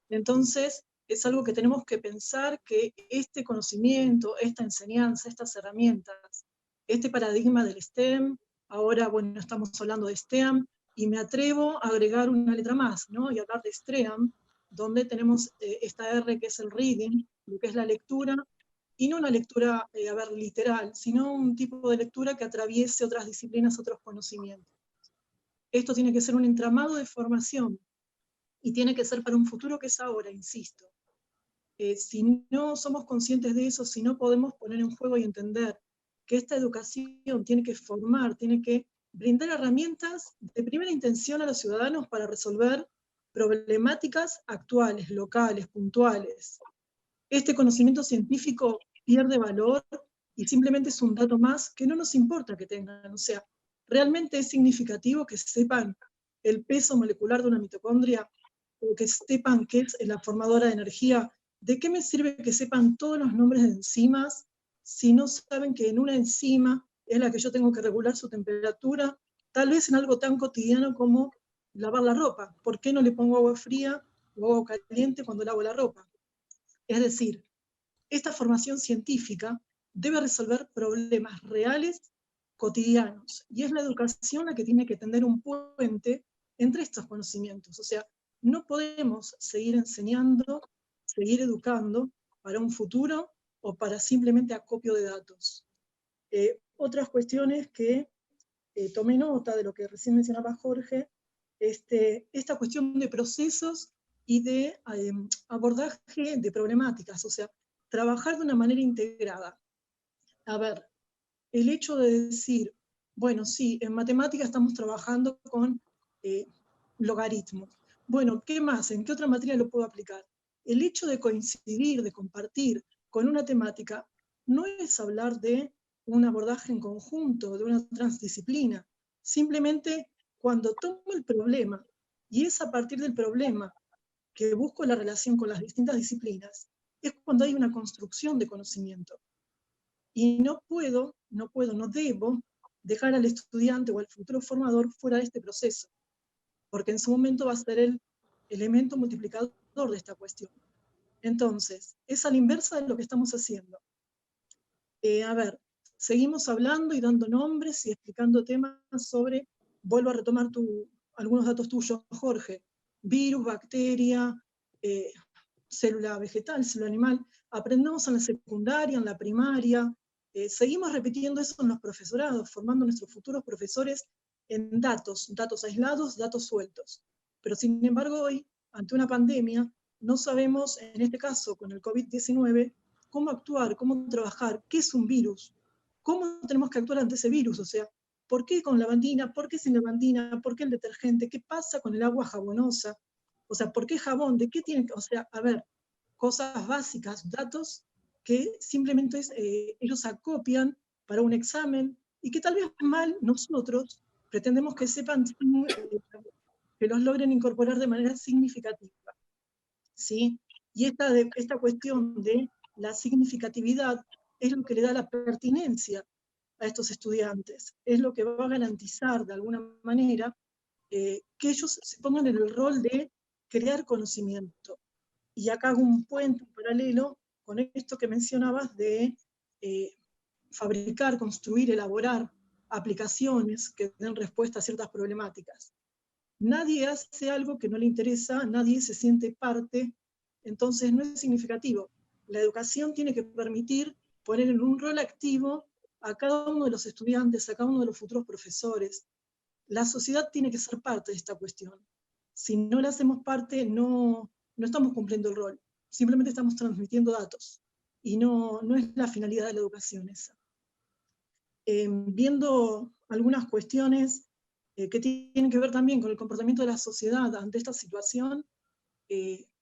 Entonces, es algo que tenemos que pensar, que este conocimiento, esta enseñanza, estas herramientas, este paradigma del STEM, ahora, bueno, estamos hablando de STEAM, y me atrevo a agregar una letra más, ¿no? Y hablar de STREAM, donde tenemos esta R que es el reading, lo que es la lectura, y no una lectura, literal, sino un tipo de lectura que atraviese otras disciplinas, otros conocimientos. Esto tiene que ser un entramado de formación, y tiene que ser para un futuro que es ahora, insisto. Si no somos conscientes de eso, si no podemos poner en juego y entender que esta educación tiene que formar, tiene que brindar herramientas de primera intención a los ciudadanos para resolver problemáticas actuales, locales, puntuales. Este conocimiento científico pierde valor y simplemente es un dato más que no nos importa que tengan. O sea, realmente es significativo que sepan el peso molecular de una mitocondria, o que sepan qué es la formadora de energía. ¿De qué me sirve que sepan todos los nombres de enzimas si no saben que en una enzima es la que yo tengo que regular su temperatura, tal vez en algo tan cotidiano como lavar la ropa? ¿Por qué no le pongo agua fría o agua caliente cuando lavo la ropa? Es decir, esta formación científica debe resolver problemas reales, cotidianos, y es la educación la que tiene que tender un puente entre estos conocimientos. O sea, no podemos seguir enseñando, seguir educando para un futuro o para simplemente acopio de datos. Otras cuestiones que tomé nota de lo que recién mencionaba Jorge, esta cuestión de procesos y de abordaje de problemáticas, o sea, trabajar de una manera integrada. A ver, el hecho de decir, bueno, sí, en matemáticas estamos trabajando con logaritmos. Bueno, ¿qué más? ¿En qué otra materia lo puedo aplicar? El hecho de coincidir, de compartir con una temática, no es hablar de un abordaje en conjunto, de una transdisciplina. Simplemente cuando tomo el problema, y es a partir del problema que busco la relación con las distintas disciplinas, es cuando hay una construcción de conocimiento. Y no debo dejar al estudiante o al futuro formador fuera de este proceso, porque en su momento va a ser el elemento multiplicador de esta cuestión. Entonces, es a la inversa de lo que estamos haciendo. A ver, seguimos hablando y dando nombres y explicando temas sobre, vuelvo a retomar algunos datos tuyos, Jorge, virus, bacteria, célula vegetal, célula animal. Aprendemos en la secundaria, en la primaria, seguimos repitiendo eso en los profesorados, formando a nuestros futuros profesores en datos aislados, datos sueltos. Pero sin embargo hoy, ante una pandemia, no sabemos, en este caso con el COVID-19, cómo actuar, cómo trabajar, qué es un virus, cómo tenemos que actuar ante ese virus, o sea, ¿por qué con lavandina? ¿Por qué sin lavandina? ¿Por qué el detergente? ¿Qué pasa con el agua jabonosa? O sea, ¿por qué jabón? ¿De qué tienen que...? O sea, a ver, cosas básicas, datos que simplemente ellos acopian para un examen y que tal vez mal nosotros pretendemos que sepan, que los logren incorporar de manera significativa. ¿Sí? Y esta cuestión de la significatividad es lo que le da la pertinencia a estos estudiantes, es lo que va a garantizar de alguna manera que ellos se pongan en el rol de crear conocimiento. Y acá hago un puente paralelo con esto que mencionabas de fabricar, construir, elaborar aplicaciones que den respuesta a ciertas problemáticas. Nadie hace algo que no le interesa, nadie se siente parte, entonces no es significativo. La educación tiene que permitir poner en un rol activo a cada uno de los estudiantes, a cada uno de los futuros profesores. La sociedad tiene que ser parte de esta cuestión. Si no la hacemos parte, no estamos cumpliendo el rol, simplemente estamos transmitiendo datos, y no es la finalidad de la educación esa. Viendo algunas cuestiones que tienen que ver también con el comportamiento de la sociedad ante esta situación,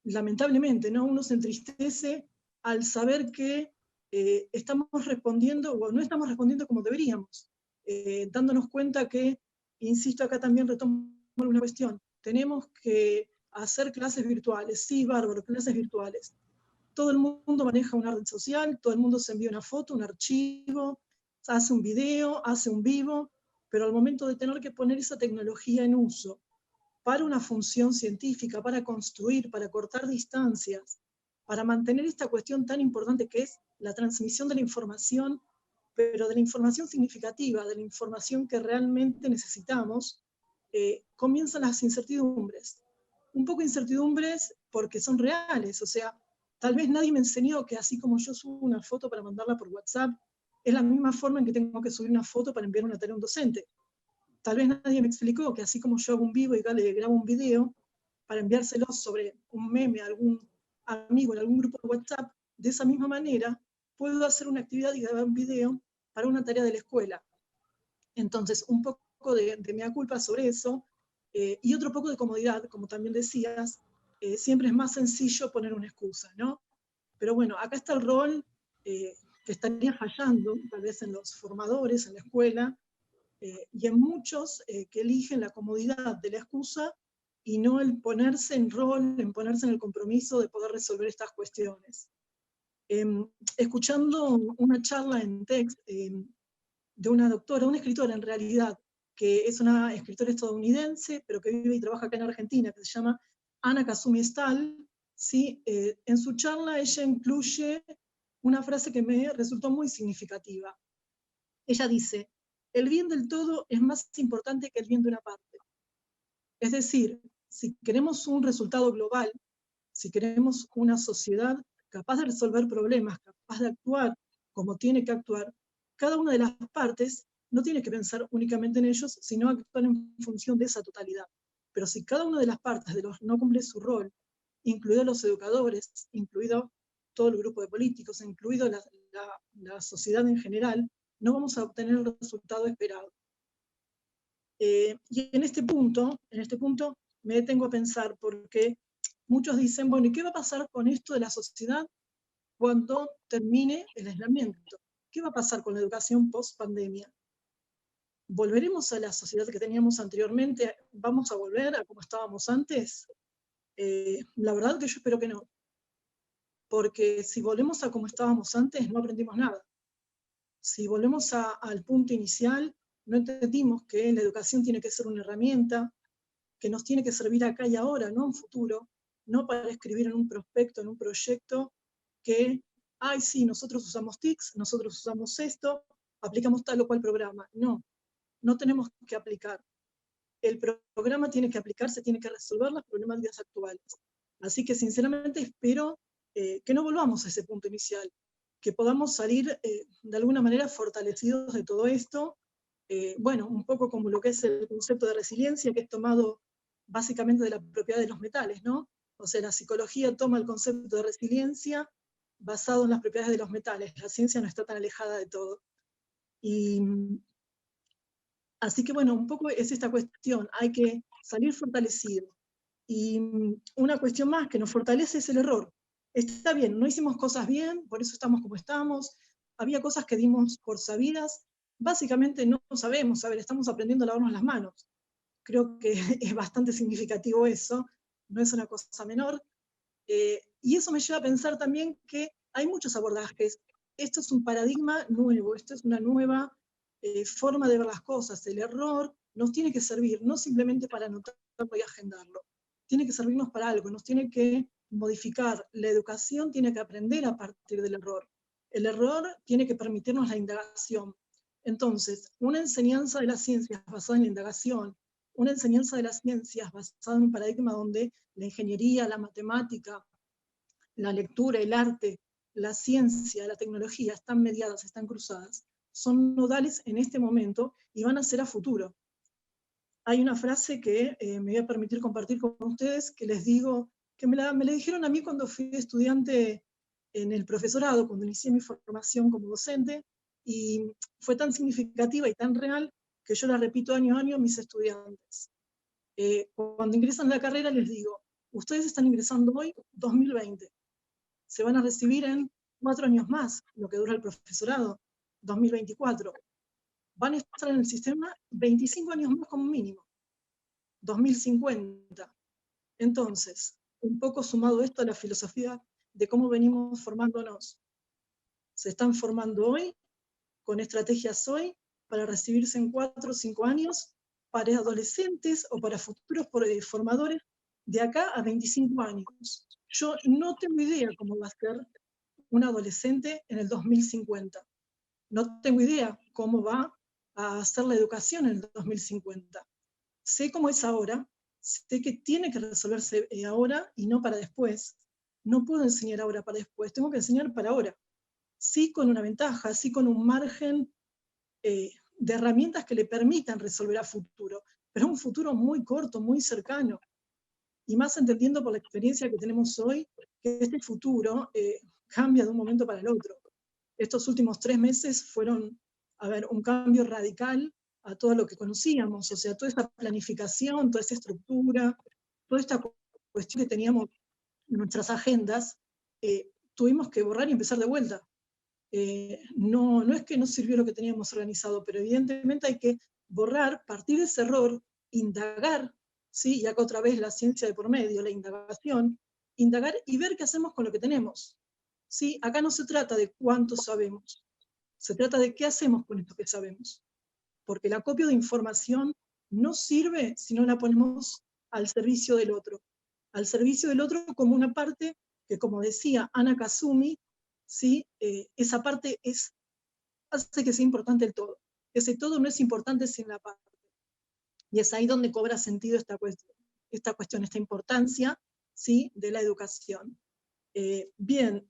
lamentablemente, ¿no? Uno se entristece al saber que estamos respondiendo, o no estamos respondiendo como deberíamos, dándonos cuenta que, insisto, acá también retomo una cuestión, tenemos que hacer clases virtuales, sí, bárbaro, clases virtuales. Todo el mundo maneja una red social, todo el mundo se envía una foto, un archivo, hace un video, hace un vivo, pero al momento de tener que poner esa tecnología en uso para una función científica, para construir, para cortar distancias, para mantener esta cuestión tan importante que es la transmisión de la información, pero de la información significativa, de la información que realmente necesitamos, comienzan las incertidumbres. Un poco incertidumbres porque son reales, o sea, tal vez nadie me enseñó que así como yo subo una foto para mandarla por WhatsApp, es la misma forma en que tengo que subir una foto para enviar una tarea a un docente. Tal vez nadie me explicó que así como yo hago un vivo y le grabo un video para enviárselo sobre un meme a algún amigo en algún grupo de WhatsApp, de esa misma manera puedo hacer una actividad y grabar un video para una tarea de la escuela. Entonces, un poco de mea culpa sobre eso, y otro poco de comodidad, como también decías, siempre es más sencillo poner una excusa, ¿no? Pero bueno, acá está el rol que estaría fallando, tal vez en los formadores, en la escuela, y en muchos que eligen la comodidad de la excusa y no el ponerse en rol, en ponerse en el compromiso de poder resolver estas cuestiones. Escuchando una charla en TEDx de una doctora, una escritora en realidad, que es una escritora estadounidense, pero que vive y trabaja acá en Argentina, que se llama Ana Kazumi Stahl, ¿sí? En su charla ella incluye una frase que me resultó muy significativa. Ella dice: el bien del todo es más importante que el bien de una parte. Es decir, si queremos un resultado global, si queremos una sociedad capaz de resolver problemas, capaz de actuar como tiene que actuar, cada una de las partes no tiene que pensar únicamente en ellos, sino actuar en función de esa totalidad. Pero si cada una de las partes no cumple su rol, incluidos los educadores, incluido todo el grupo de políticos, incluido la sociedad en general, no vamos a obtener el resultado esperado. Y en este punto me detengo a pensar, porque muchos dicen, bueno, ¿y qué va a pasar con esto de la sociedad cuando termine el aislamiento? ¿Qué va a pasar con la educación post-pandemia? ¿Volveremos a la sociedad que teníamos anteriormente? ¿Vamos a volver a como estábamos antes? La verdad que yo espero que no. Porque si volvemos a como estábamos antes, no aprendimos nada. Si volvemos al punto inicial, no entendimos que la educación tiene que ser una herramienta, que nos tiene que servir acá y ahora, no en futuro, no para escribir en un prospecto, en un proyecto, que, ay, sí, nosotros usamos TICS, nosotros usamos esto, aplicamos tal o cual programa. No, no tenemos que aplicar. El programa tiene que aplicarse, tiene que resolver las problemáticas actuales. Así que sinceramente espero que no volvamos a ese punto inicial, que podamos salir de alguna manera fortalecidos de todo esto, bueno, un poco como lo que es el concepto de resiliencia, que es tomado básicamente de la propiedad de los metales, ¿no? O sea, la psicología toma el concepto de resiliencia basado en las propiedades de los metales. La ciencia no está tan alejada de todo. Y así que bueno, un poco es esta cuestión, hay que salir fortalecido. Y una cuestión más que nos fortalece es el error. Está bien, no hicimos cosas bien, por eso estamos como estamos, había cosas que dimos por sabidas, básicamente no sabemos, a ver, estamos aprendiendo a lavarnos las manos. Creo que es bastante significativo eso, no es una cosa menor. Y eso me lleva a pensar también que hay muchos abordajes. Esto es un paradigma nuevo, esto es una nueva forma de ver las cosas. El error nos tiene que servir, no simplemente para anotarlo y agendarlo. Tiene que servirnos para algo, nos tiene que modificar. La educación tiene que aprender a partir del error. El error tiene que permitirnos la indagación. Entonces, una enseñanza de las ciencias basada en la indagación, una enseñanza de las ciencias basada en un paradigma donde la ingeniería, la matemática, la lectura, el arte, la ciencia, la tecnología están mediadas, están cruzadas, son nodales en este momento y van a ser a futuro. Hay una frase que me voy a permitir compartir con ustedes, que les digo, que me la dijeron a mí cuando fui estudiante en el profesorado, cuando inicié mi formación como docente, y fue tan significativa y tan real que yo la repito año a año a mis estudiantes. Cuando ingresan a la carrera les digo, ustedes están ingresando hoy 2020, se van a recibir en 4 años más, lo que dura el profesorado, 2024. Van a estar en el sistema 25 años más como mínimo, 2050. Entonces, un poco sumado esto a la filosofía de cómo venimos formándonos. Se están formando hoy, con estrategias hoy, para recibirse en 4 o 5 años, para adolescentes o para futuros formadores de acá a 25 años. yo no tengo idea cómo va a ser un adolescente en el 2050. No tengo idea cómo va a ser la educación en el 2050. Sé cómo es ahora, sé que tiene que resolverse ahora y no para después. No puedo enseñar ahora para después, tengo que enseñar para ahora. Sí con una ventaja, sí con un margen de herramientas que le permitan resolver a futuro, pero un futuro muy corto, muy cercano. Y más entendiendo por la experiencia que tenemos hoy, que este futuro cambia de un momento para el otro. Estos últimos 3 meses fueron, a ver, un cambio radical a todo lo que conocíamos, o sea, toda esta planificación, toda esta estructura, toda esta cuestión que teníamos en nuestras agendas, tuvimos que borrar y empezar de vuelta. No es que no sirvió lo que teníamos organizado, pero evidentemente hay que borrar, partir de ese error, indagar, ¿sí? Y acá otra vez la ciencia de por medio, la indagación, indagar y ver qué hacemos con lo que tenemos. ¿Sí? Acá no se trata de cuánto sabemos, se trata de qué hacemos con esto que sabemos. Porque el acopio de información no sirve si no la ponemos al servicio del otro. Al servicio del otro como una parte que, como decía Ana Kazumi, ¿sí? Esa parte hace que sea importante el todo. Ese todo no es importante sin la parte. Y es ahí donde cobra sentido esta cuestión, esta importancia, ¿sí? De la educación. Bien,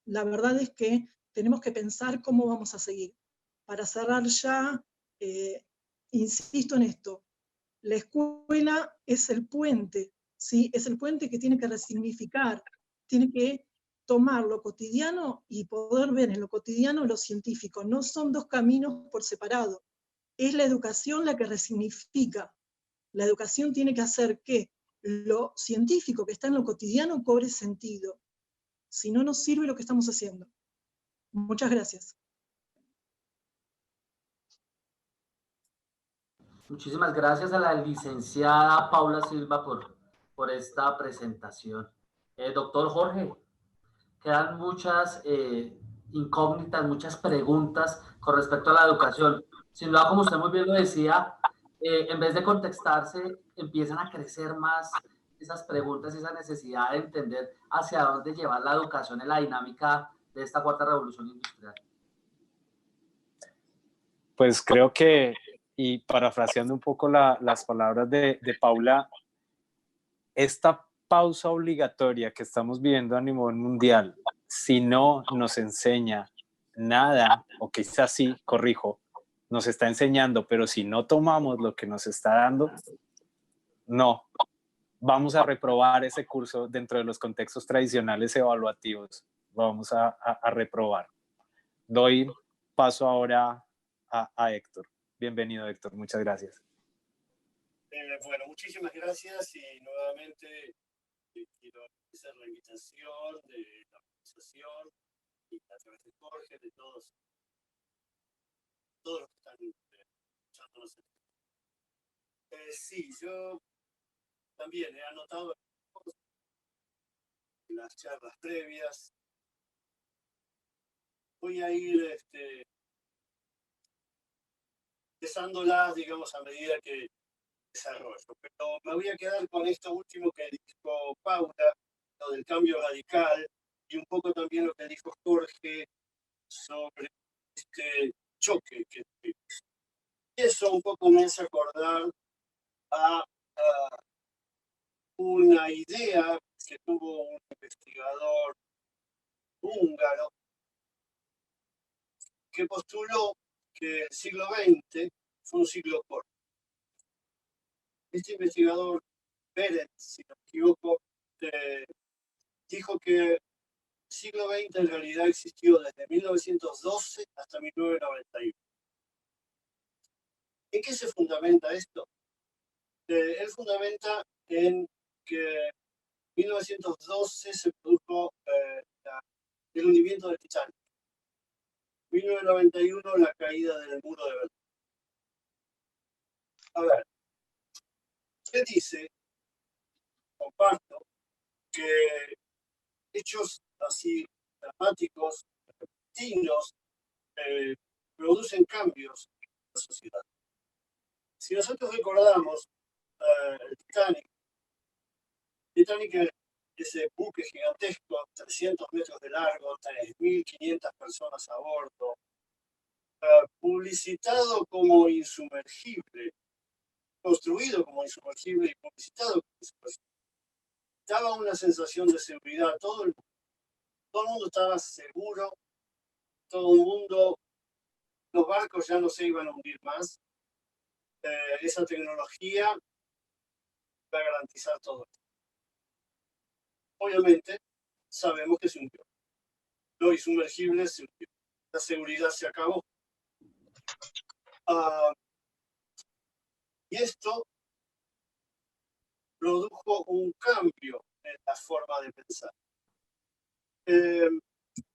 la verdad es que tenemos que pensar cómo vamos a seguir. Para cerrar ya, insisto en esto, la escuela es el puente, ¿sí? Es el puente que tiene que resignificar, tiene que tomar lo cotidiano y poder ver en lo cotidiano lo científico. No son dos caminos por separado. Es la educación la que resignifica. La educación tiene que hacer que lo científico que está en lo cotidiano cobre sentido. Si no, nos sirve lo que estamos haciendo. Muchas gracias. Muchísimas gracias a la licenciada Paula Silva por esta presentación. Doctor Jorge, quedan muchas incógnitas, muchas preguntas con respecto a la educación. Sin duda, como usted muy bien lo decía, en vez de contestarse, empiezan a crecer más esas preguntas y esa necesidad de entender hacia dónde llevar la educación en la dinámica de esta cuarta revolución industrial. Pues creo que, y parafraseando un poco las palabras de Paula, esta pausa obligatoria que estamos viviendo a nivel mundial, si no nos enseña nada, o quizás sí, corrijo, nos está enseñando, pero si no tomamos lo que nos está dando, no, vamos a reprobar ese curso dentro de los contextos tradicionales evaluativos, vamos a reprobar. Doy paso ahora a Héctor. Bienvenido, Héctor, muchas gracias. Bueno, muchísimas gracias y nuevamente quiero agradecer la invitación de la organización y a través de Jorge, de todos los que están escuchándonos. Sí, yo también he anotado en las charlas previas. Voy a ir empezándolas, digamos, a medida que desarrollo. Pero me voy a quedar con esto último que dijo Paula, lo del cambio radical, y un poco también lo que dijo Jorge sobre este choque que tuvimos. Y eso un poco me hace acordar a una idea que tuvo un investigador húngaro que postuló que el siglo XX fue un siglo corto. Este investigador, Pérez, si no me equivoco, dijo que el siglo XX en realidad existió desde 1912 hasta 1991. ¿En qué se fundamenta esto? Él fundamenta en que en 1912 se produjo el hundimiento del Titanic. En 1991 la caída del muro de Berlín. A ver, usted dice, comparto, que hechos así dramáticos, repentinos, producen cambios en la sociedad. Si nosotros recordamos el Titanic ese buque gigantesco, 300 metros de largo, 3.500 personas a bordo, publicitado como insumergible, construido como insumergible y publicitado como insumergible. Daba una sensación de seguridad. Todo el mundo estaba seguro, todo el mundo, los barcos ya no se iban a hundir más. Esa tecnología va a garantizar todo esto. Obviamente, sabemos que se hundió. Lo insumergible se hundió. La seguridad se acabó. Y esto produjo un cambio en la forma de pensar.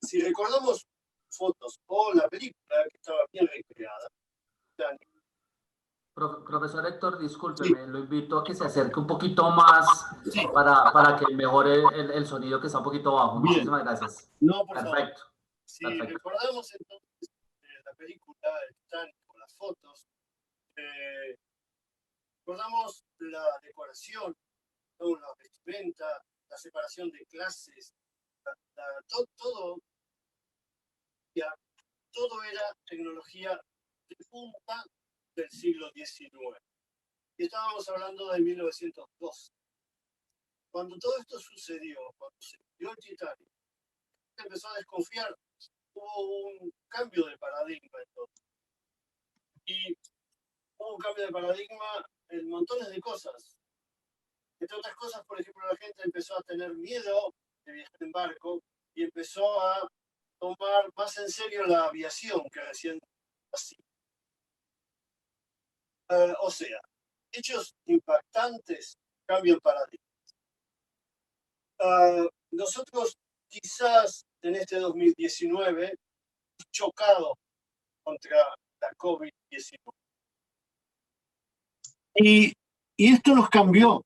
Si recordamos fotos o la película, que estaba bien recreada. Profesor Héctor, discúlpeme, sí. Lo invito a que se acerque un poquito más, sí, para que mejore el sonido, que está un poquito bajo. Bien. Muchísimas gracias. No, por Perfecto. favor. Si recordamos entonces la película, el Titanic, con las fotos, recordamos la decoración, ¿no? La vestimenta, la separación de clases, todo era tecnología de punta del siglo XIX. Y estábamos hablando de 1902. Cuando todo esto sucedió, cuando se dio el Titanic, se empezó a desconfiar, hubo un cambio de paradigma entonces. Y hubo un cambio de paradigma en montones de cosas. Entre otras cosas, por ejemplo, la gente empezó a tener miedo de viajar en barco y empezó a tomar más en serio la aviación que recién así. O sea, hechos impactantes cambian paradigmas. Nosotros quizás en este 2019 chocado contra la COVID-19. Y esto nos cambió.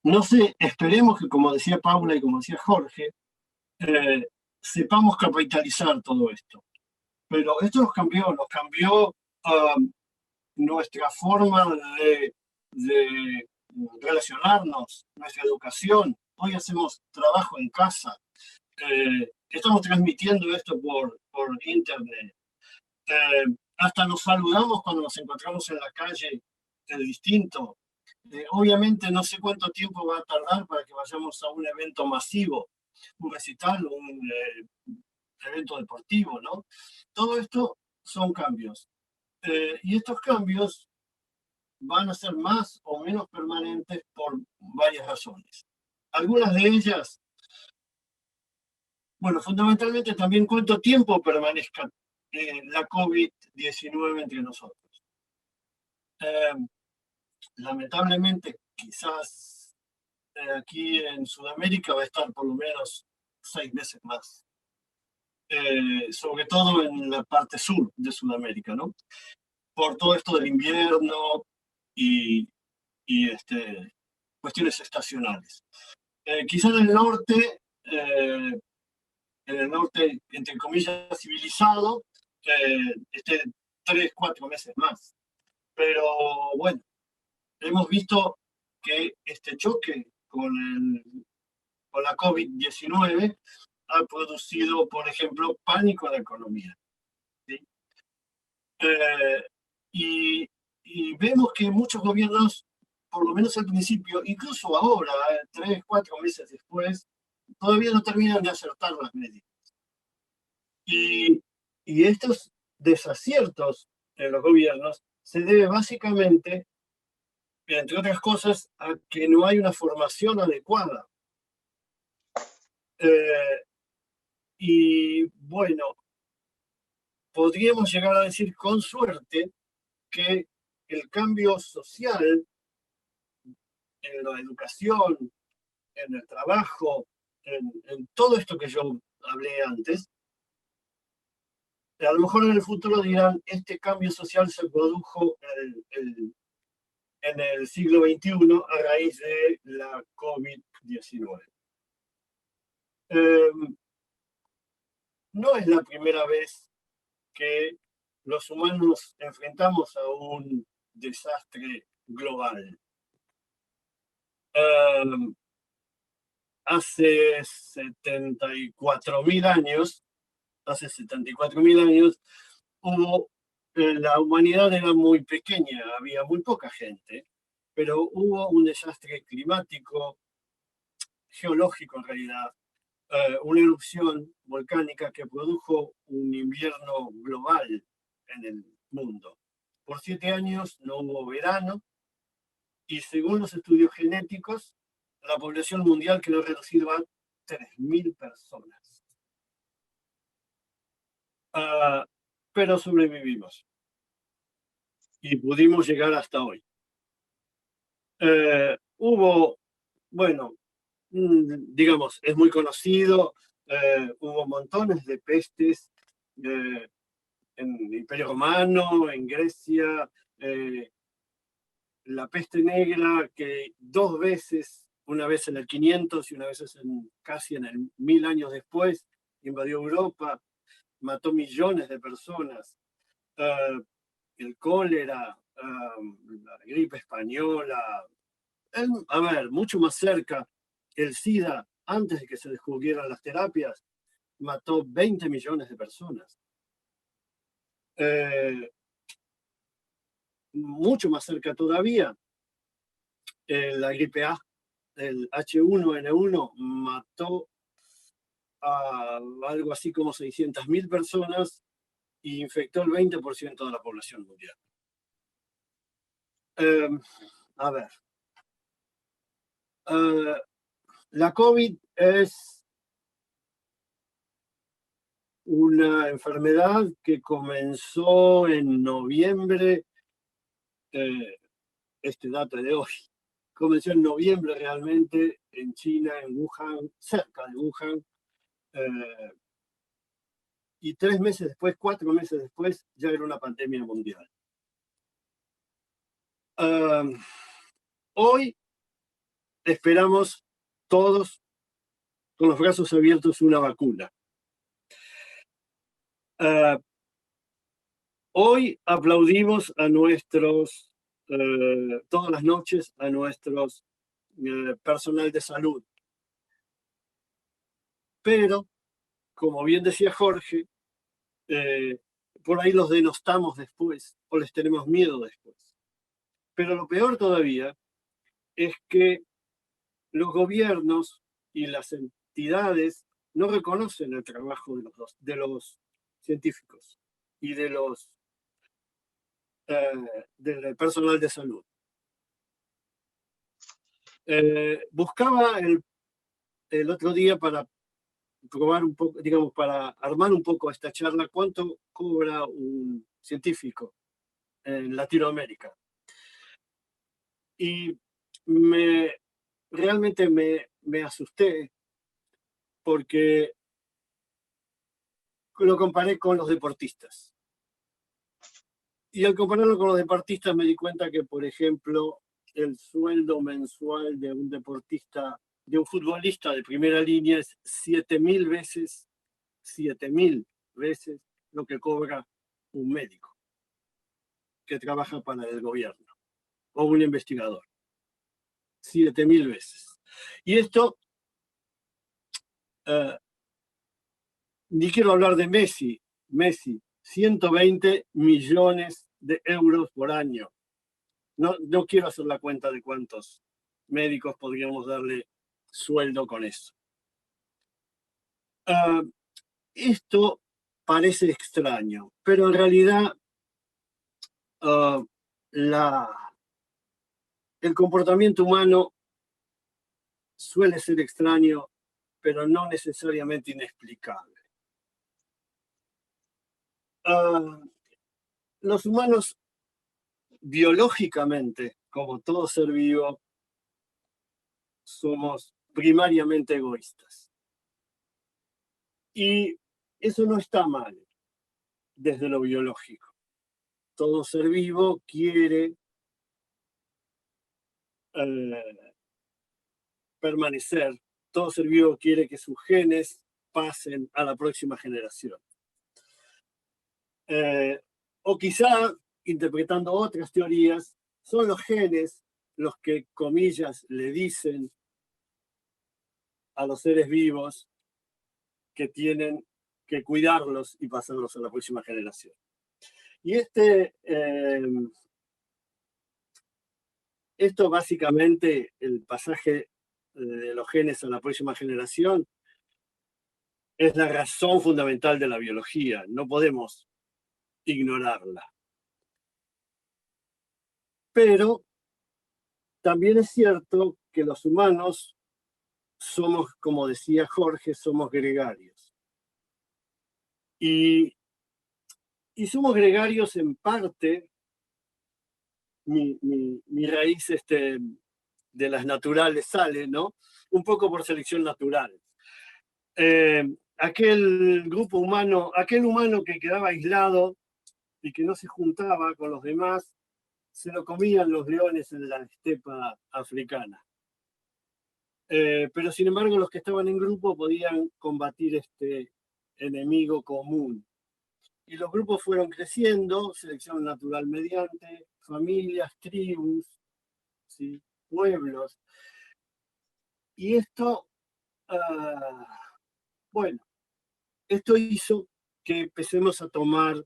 No sé, esperemos que, como decía Paula y como decía Jorge, sepamos capitalizar todo esto. Pero esto nos cambió nuestra forma de relacionarnos, nuestra educación. Hoy hacemos trabajo en casa. Estamos transmitiendo esto por internet. Hasta nos saludamos cuando nos encontramos en la calle, distinto. Obviamente no sé cuánto tiempo va a tardar para que vayamos a un evento masivo, un recital, un evento deportivo, ¿no? Todo esto son cambios. Y estos cambios van a ser más o menos permanentes por varias razones. Algunas de ellas, bueno, fundamentalmente también cuánto tiempo permanezca la COVID-19 entre nosotros. Lamentablemente, quizás aquí en Sudamérica va a estar por lo menos 6 meses más. Sobre todo en la parte sur de Sudamérica, ¿no? Por todo esto del invierno y cuestiones estacionales. Quizás en el norte, entre comillas, civilizado, esté 3, 4 meses más. Pero bueno, hemos visto que este choque con la COVID-19 ha producido, por ejemplo, pánico en la economía. ¿Sí? Y vemos que muchos gobiernos, por lo menos al principio, incluso ahora, 3, 4 meses después, todavía no terminan de acertar las medidas. Y estos desaciertos en los gobiernos se debe básicamente, entre otras cosas, a que no hay una formación adecuada. Y bueno, podríamos llegar a decir con suerte que el cambio social en la educación, en el trabajo, en todo esto que yo hablé antes, a lo mejor en el futuro dirán, este cambio social se produjo en el siglo XXI a raíz de la COVID-19. No es la primera vez que los humanos enfrentamos a un desastre global. hace 74.000 años, la humanidad era muy pequeña, había muy poca gente, pero hubo un desastre climático, geológico en realidad, una erupción volcánica que produjo un invierno global en el mundo. Por 7 años no hubo verano y según los estudios genéticos, la población mundial quedó reducida a 3.000 personas. Pero sobrevivimos y pudimos llegar hasta hoy. Bueno, digamos, es muy conocido, hubo montones de pestes en el Imperio Romano, en Grecia, la peste negra que 2 veces, una vez en el 500 y una vez casi en el 1000 años después, invadió Europa, mató millones de personas. El cólera, la gripe española, a ver, mucho más cerca, el SIDA, antes de que se descubrieran las terapias, mató 20 millones de personas. Mucho más cerca todavía, la gripe A, el H1N1, mató a algo así como 600.000 personas e infectó el 20% de la población mundial. A ver. La COVID es una enfermedad que comenzó en noviembre, este dato de hoy, comenzó en noviembre realmente en China, en Wuhan, cerca de Wuhan, y 3 meses después, 4 meses después, ya era una pandemia mundial. Hoy esperamos todos con los brazos abiertos una vacuna. Hoy aplaudimos a nuestros, todas las noches, a nuestros personal de salud. Pero, como bien decía Jorge, por ahí los denostamos después o les tenemos miedo después. Pero lo peor todavía es que los gobiernos y las entidades no reconocen el trabajo de los científicos y del personal de salud. Buscaba el otro día para probar un poco, digamos, para armar un poco esta charla, cuánto cobra un científico en Latinoamérica. Y realmente me asusté porque lo comparé con los deportistas. Y al compararlo con los deportistas me di cuenta que, por ejemplo, el sueldo mensual de un deportista, de un futbolista de primera línea es 7.000 veces lo que cobra un médico que trabaja para el gobierno o un investigador. 7.000 veces. Y esto, ni quiero hablar de Messi, 120 millones de euros por año. No quiero hacer la cuenta de cuántos médicos podríamos darle sueldo con eso. Esto parece extraño, pero en realidad el comportamiento humano suele ser extraño, pero no necesariamente inexplicable. Los humanos, biológicamente, como todo ser vivo, somos primariamente egoístas. Y eso no está mal desde lo biológico. Todo ser vivo quiere permanecer, todo ser vivo quiere que sus genes pasen a la próxima generación. O quizá, interpretando otras teorías, son los genes los que, comillas, le dicen a los seres vivos que tienen que cuidarlos y pasarlos a la próxima generación. Y esto básicamente, el pasaje de los genes a la próxima generación, es la razón fundamental de la biología. No podemos ignorarla. Pero también es cierto que los humanos somos, como decía Jorge, somos gregarios. Y somos gregarios en parte, mi raíz de las naturales sale, ¿no? Un poco por selección natural. Aquel grupo humano, aquel humano que quedaba aislado y que no se juntaba con los demás, se lo comían los leones en la estepa africana. Pero sin embargo, los que estaban en grupo podían combatir este enemigo común. Y los grupos fueron creciendo, selección natural mediante, familias, tribus, ¿sí? Pueblos. Y esto, bueno, esto hizo que empecemos a tomar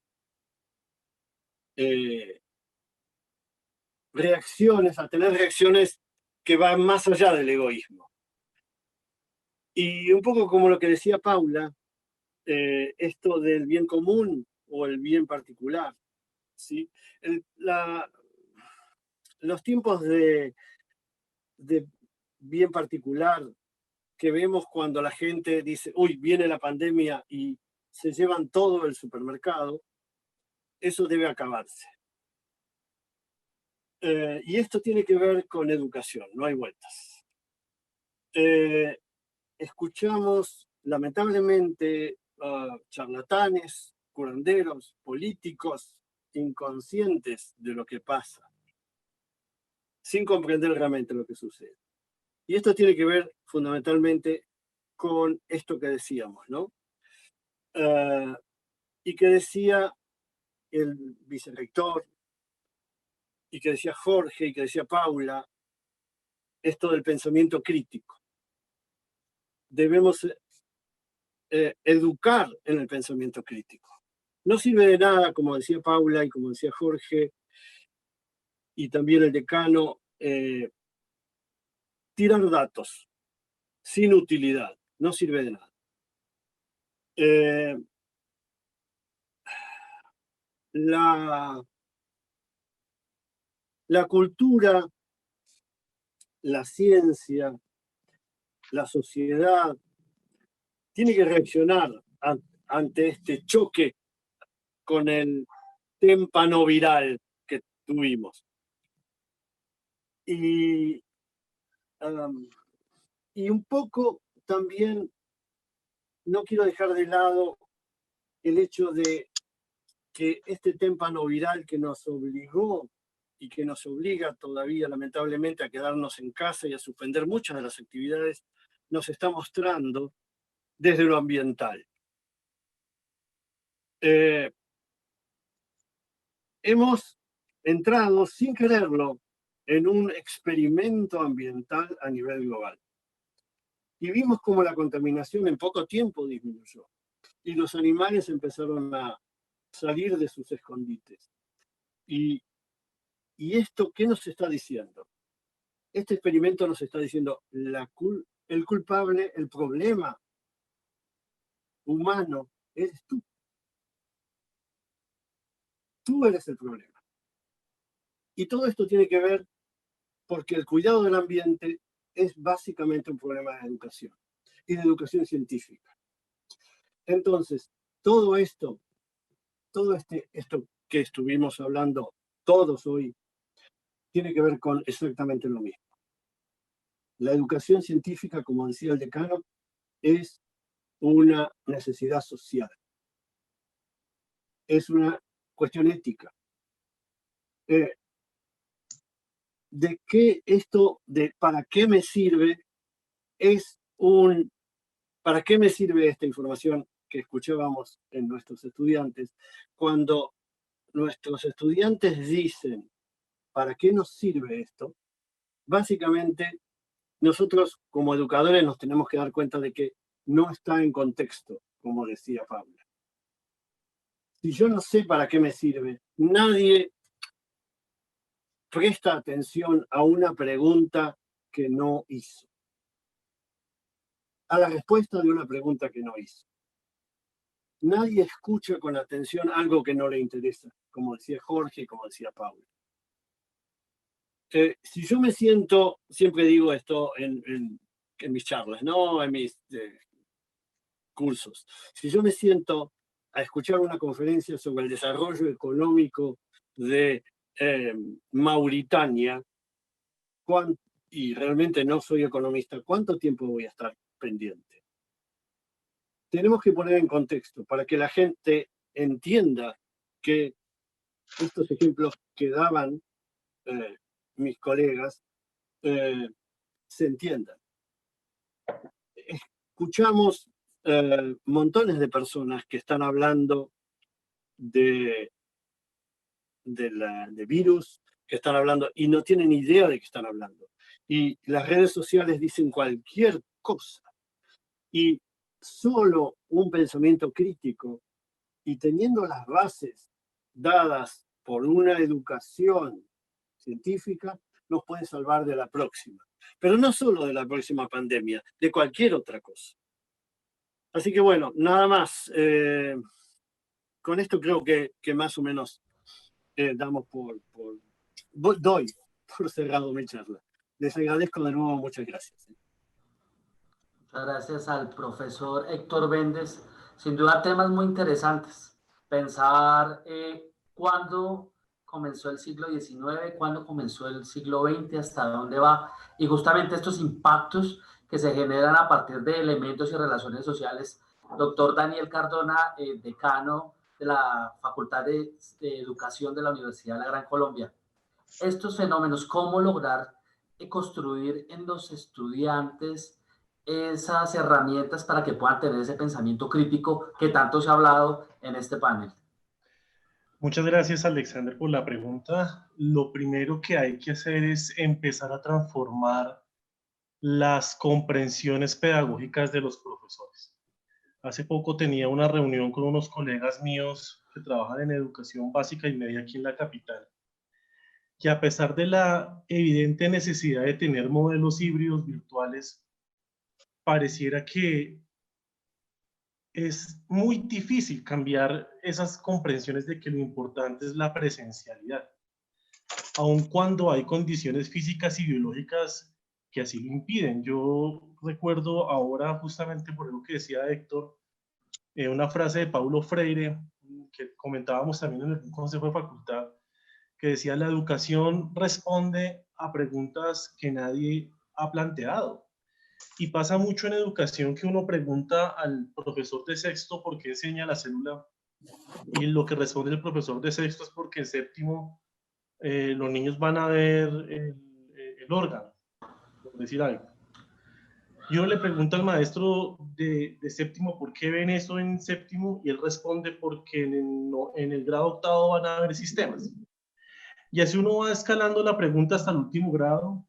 reacciones, a tener reacciones que van más allá del egoísmo. Y un poco como lo que decía Paula, esto del bien común o el bien particular, ¿sí? Los tiempos de bien particular que vemos cuando la gente dice, uy, viene la pandemia y se llevan todo el supermercado, eso debe acabarse. Y esto tiene que ver con educación, no hay vueltas. Escuchamos, lamentablemente, charlatanes, curanderos, políticos, inconscientes de lo que pasa, sin comprender realmente lo que sucede. Y esto tiene que ver fundamentalmente con esto que decíamos, ¿no? Y que decía el vicerrector, y que decía Jorge, y que decía Paula, esto del pensamiento crítico. Debemos educar en el pensamiento crítico. No sirve de nada, como decía Paula y como decía Jorge, y también el decano, tirar datos sin utilidad. No sirve de nada. La cultura, la ciencia, la sociedad, tiene que reaccionar ante este choque con el témpano viral que tuvimos. Y un poco también no quiero dejar de lado el hecho de que este témpano viral que nos obligó y que nos obliga todavía lamentablemente a quedarnos en casa y a suspender muchas de las actividades, nos está mostrando desde lo ambiental. Hemos entrado sin quererlo en un experimento ambiental a nivel global. Y vimos cómo la contaminación en poco tiempo disminuyó. Y los animales empezaron a salir de sus escondites. ¿Y esto qué nos está diciendo? Este experimento nos está diciendo el culpable, el problema humano eres tú. Tú eres el problema. Y todo esto tiene que ver porque el cuidado del ambiente es básicamente un problema de educación y de educación científica. Entonces, todo esto que estuvimos hablando todos hoy, tiene que ver con exactamente lo mismo. La educación científica, como decía el decano, es una necesidad social. Es una cuestión ética. De qué esto, de para qué me sirve, para qué me sirve esta información que escuchábamos en nuestros estudiantes, cuando nuestros estudiantes dicen, ¿para qué nos sirve esto? Básicamente nosotros como educadores nos tenemos que dar cuenta de que no está en contexto, como decía Paula. Si yo no sé para qué me sirve, nadie presta atención a una pregunta que no hizo, a la respuesta de una pregunta que no hizo. Nadie escucha con atención algo que no le interesa, como decía Jorge, como decía Paula. Si yo me siento, siempre digo esto en mis charlas, ¿no? En mis cursos. Si yo me siento a escuchar una conferencia sobre el desarrollo económico de Mauritania, y realmente no soy economista, ¿cuánto tiempo voy a estar pendiente? Tenemos que poner en contexto para que la gente entienda que estos ejemplos que daban mis colegas se entiendan. Escuchamos montones de personas que están hablando de virus, que están hablando y no tienen idea de qué están hablando. Y las redes sociales dicen cualquier cosa. Y solo un pensamiento crítico y teniendo las bases dadas por una educación científica nos puede salvar de la próxima. Pero no solo de la próxima pandemia, de cualquier otra cosa. Así que bueno, nada más. Con esto creo que más o menos doy por cerrado mi charla. Les agradezco de nuevo, muchas gracias. Muchas gracias al profesor Héctor Béndez. Sin duda temas muy interesantes. Pensar cuándo comenzó el siglo XIX, cuándo comenzó el siglo XX, hasta dónde va. Y justamente estos impactos que se generan a partir de elementos y relaciones sociales. Doctor Daniel Cardona, decano de la Facultad de Educación de la Universidad de la Gran Colombia. Estos fenómenos, ¿cómo lograr construir en los estudiantes esas herramientas para que puedan tener ese pensamiento crítico que tanto se ha hablado en este panel? Muchas gracias, Alexander, por la pregunta. Lo primero que hay que hacer es empezar a transformar las comprensiones pedagógicas de los profesores. Hace poco tenía una reunión con unos colegas míos que trabajan en educación básica y media aquí en la capital, que a pesar de la evidente necesidad de tener modelos híbridos virtuales, pareciera que es muy difícil cambiar esas comprensiones de que lo importante es la presencialidad, aun cuando hay condiciones físicas y biológicas que así lo impiden. Yo recuerdo ahora, justamente por lo que decía Héctor, una frase de Paulo Freire, que comentábamos también en el Consejo de Facultad, que decía: la educación responde a preguntas que nadie ha planteado. Y pasa mucho en educación que uno pregunta al profesor de sexto por qué enseña la célula, y lo que responde el profesor de sexto es porque en séptimo los niños van a ver el órgano, por decir algo. Y uno le pregunta al maestro de séptimo por qué ven eso en séptimo, y él responde porque en el grado octavo van a ver sistemas. Y así uno va escalando la pregunta hasta el último grado,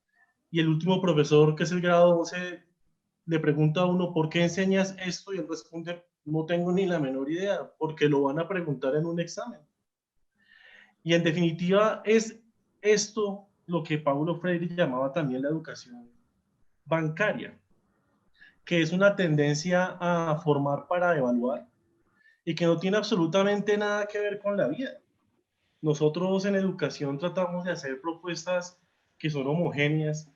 y el último profesor, que es el grado 11, le pregunta a uno ¿por qué enseñas esto? Y él responde: no tengo ni la menor idea, porque lo van a preguntar en un examen. Y en definitiva es esto lo que Paulo Freire llamaba también la educación bancaria, que es una tendencia a formar para evaluar y que no tiene absolutamente nada que ver con la vida. Nosotros en educación tratamos de hacer propuestas que son homogéneas,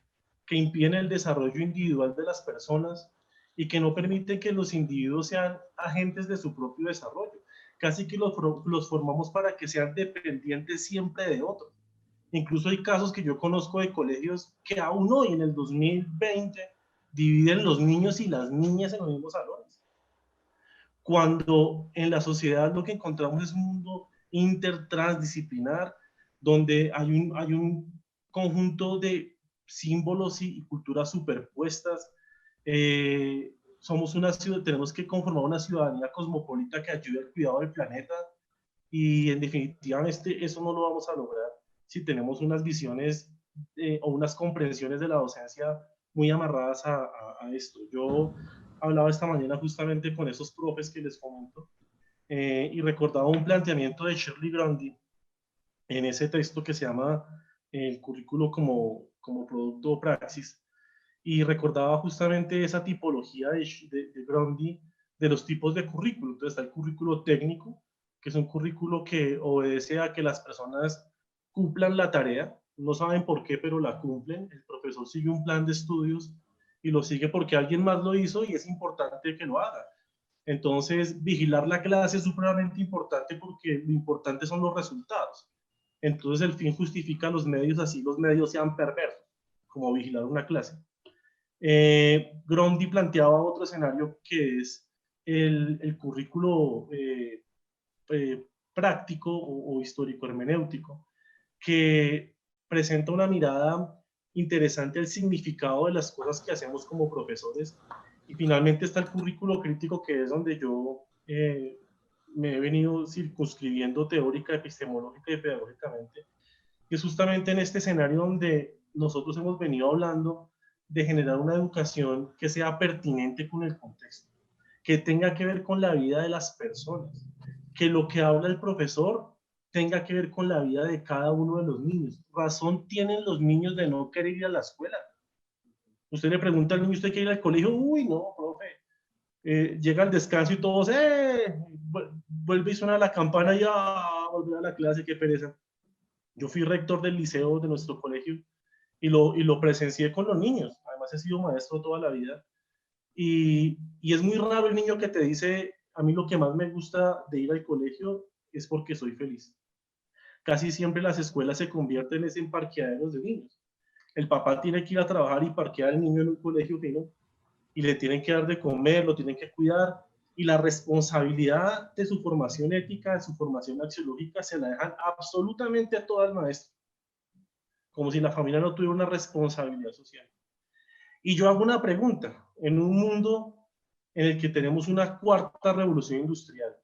que impiden el desarrollo individual de las personas y que no permiten que los individuos sean agentes de su propio desarrollo. Casi que los formamos para que sean dependientes siempre de otros. Incluso hay casos que yo conozco de colegios que aún hoy, en el 2020, dividen los niños y las niñas en los mismos salones. Cuando en la sociedad lo que encontramos es un mundo intertransdisciplinar, donde hay un conjunto de símbolos y culturas superpuestas. Somos una ciudad, tenemos que conformar una ciudadanía cosmopolita que ayude al cuidado del planeta, y en definitiva eso no lo vamos a lograr si tenemos unas visiones o unas comprensiones de la docencia muy amarradas a esto. Yo hablaba esta mañana justamente con esos profes que les comento y recordaba un planteamiento de Shirley Grundy en ese texto que se llama El currículo como producto o praxis, y recordaba justamente esa tipología de Grundy de los tipos de currículo. Entonces está el currículo técnico, que es un currículo que obedece a que las personas cumplan la tarea, no saben por qué, pero la cumplen. El profesor sigue un plan de estudios y lo sigue porque alguien más lo hizo y es importante que lo haga. Entonces, vigilar la clase es supremamente importante porque lo importante son los resultados. Entonces, el fin justifica los medios, así los medios sean perversos, como vigilar una clase. Grundy planteaba otro escenario que es el currículo práctico o histórico hermenéutico, que presenta una mirada interesante al significado de las cosas que hacemos como profesores. Y finalmente está el currículo crítico, que es donde yo me he venido circunscribiendo teórica, epistemológica y pedagógicamente, que es justamente en este escenario donde nosotros hemos venido hablando de generar una educación que sea pertinente con el contexto, que tenga que ver con la vida de las personas, que lo que habla el profesor tenga que ver con la vida de cada uno de los niños. Razón tienen los niños de no querer ir a la escuela. Usted le pregunta al niño, ¿usted quiere ir al colegio? Uy, no, profe. Llega el descanso y todos, vuelve y suena la campana y volver a la clase, qué pereza. Yo fui rector del liceo de nuestro colegio y lo presencié con los niños. Además, he sido maestro toda la vida. Y es muy raro el niño que te dice, a mí lo que más me gusta de ir al colegio es porque soy feliz. Casi siempre las escuelas se convierten en parqueaderos de niños. El papá tiene que ir a trabajar y parquear al niño en un colegio fino y le tienen que dar de comer, lo tienen que cuidar, y la responsabilidad de su formación ética, de su formación axiológica, se la dejan absolutamente a todo el maestro, como si la familia no tuviera una responsabilidad social. Y yo hago una pregunta, en un mundo en el que tenemos una cuarta revolución industrial,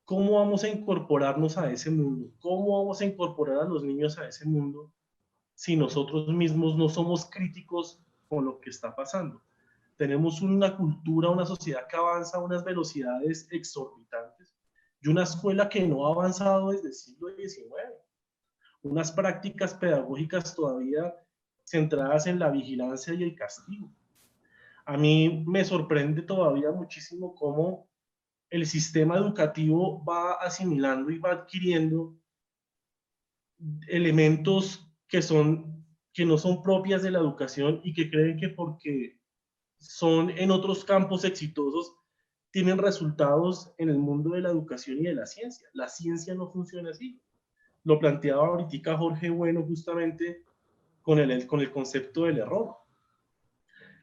¿cómo vamos a incorporarnos a ese mundo? ¿Cómo vamos a incorporar a los niños a ese mundo si nosotros mismos no somos críticos con lo que está pasando? Tenemos una cultura, una sociedad que avanza a unas velocidades exorbitantes y una escuela que no ha avanzado desde el siglo XIX. Unas prácticas pedagógicas todavía centradas en la vigilancia y el castigo. A mí me sorprende todavía muchísimo cómo el sistema educativo va asimilando y va adquiriendo elementos que no son propias de la educación y que creen que porque son en otros campos exitosos tienen resultados en el mundo de la educación y de la ciencia. La ciencia no funciona así. Lo planteaba ahorita Jorge Bueno justamente con el concepto del error.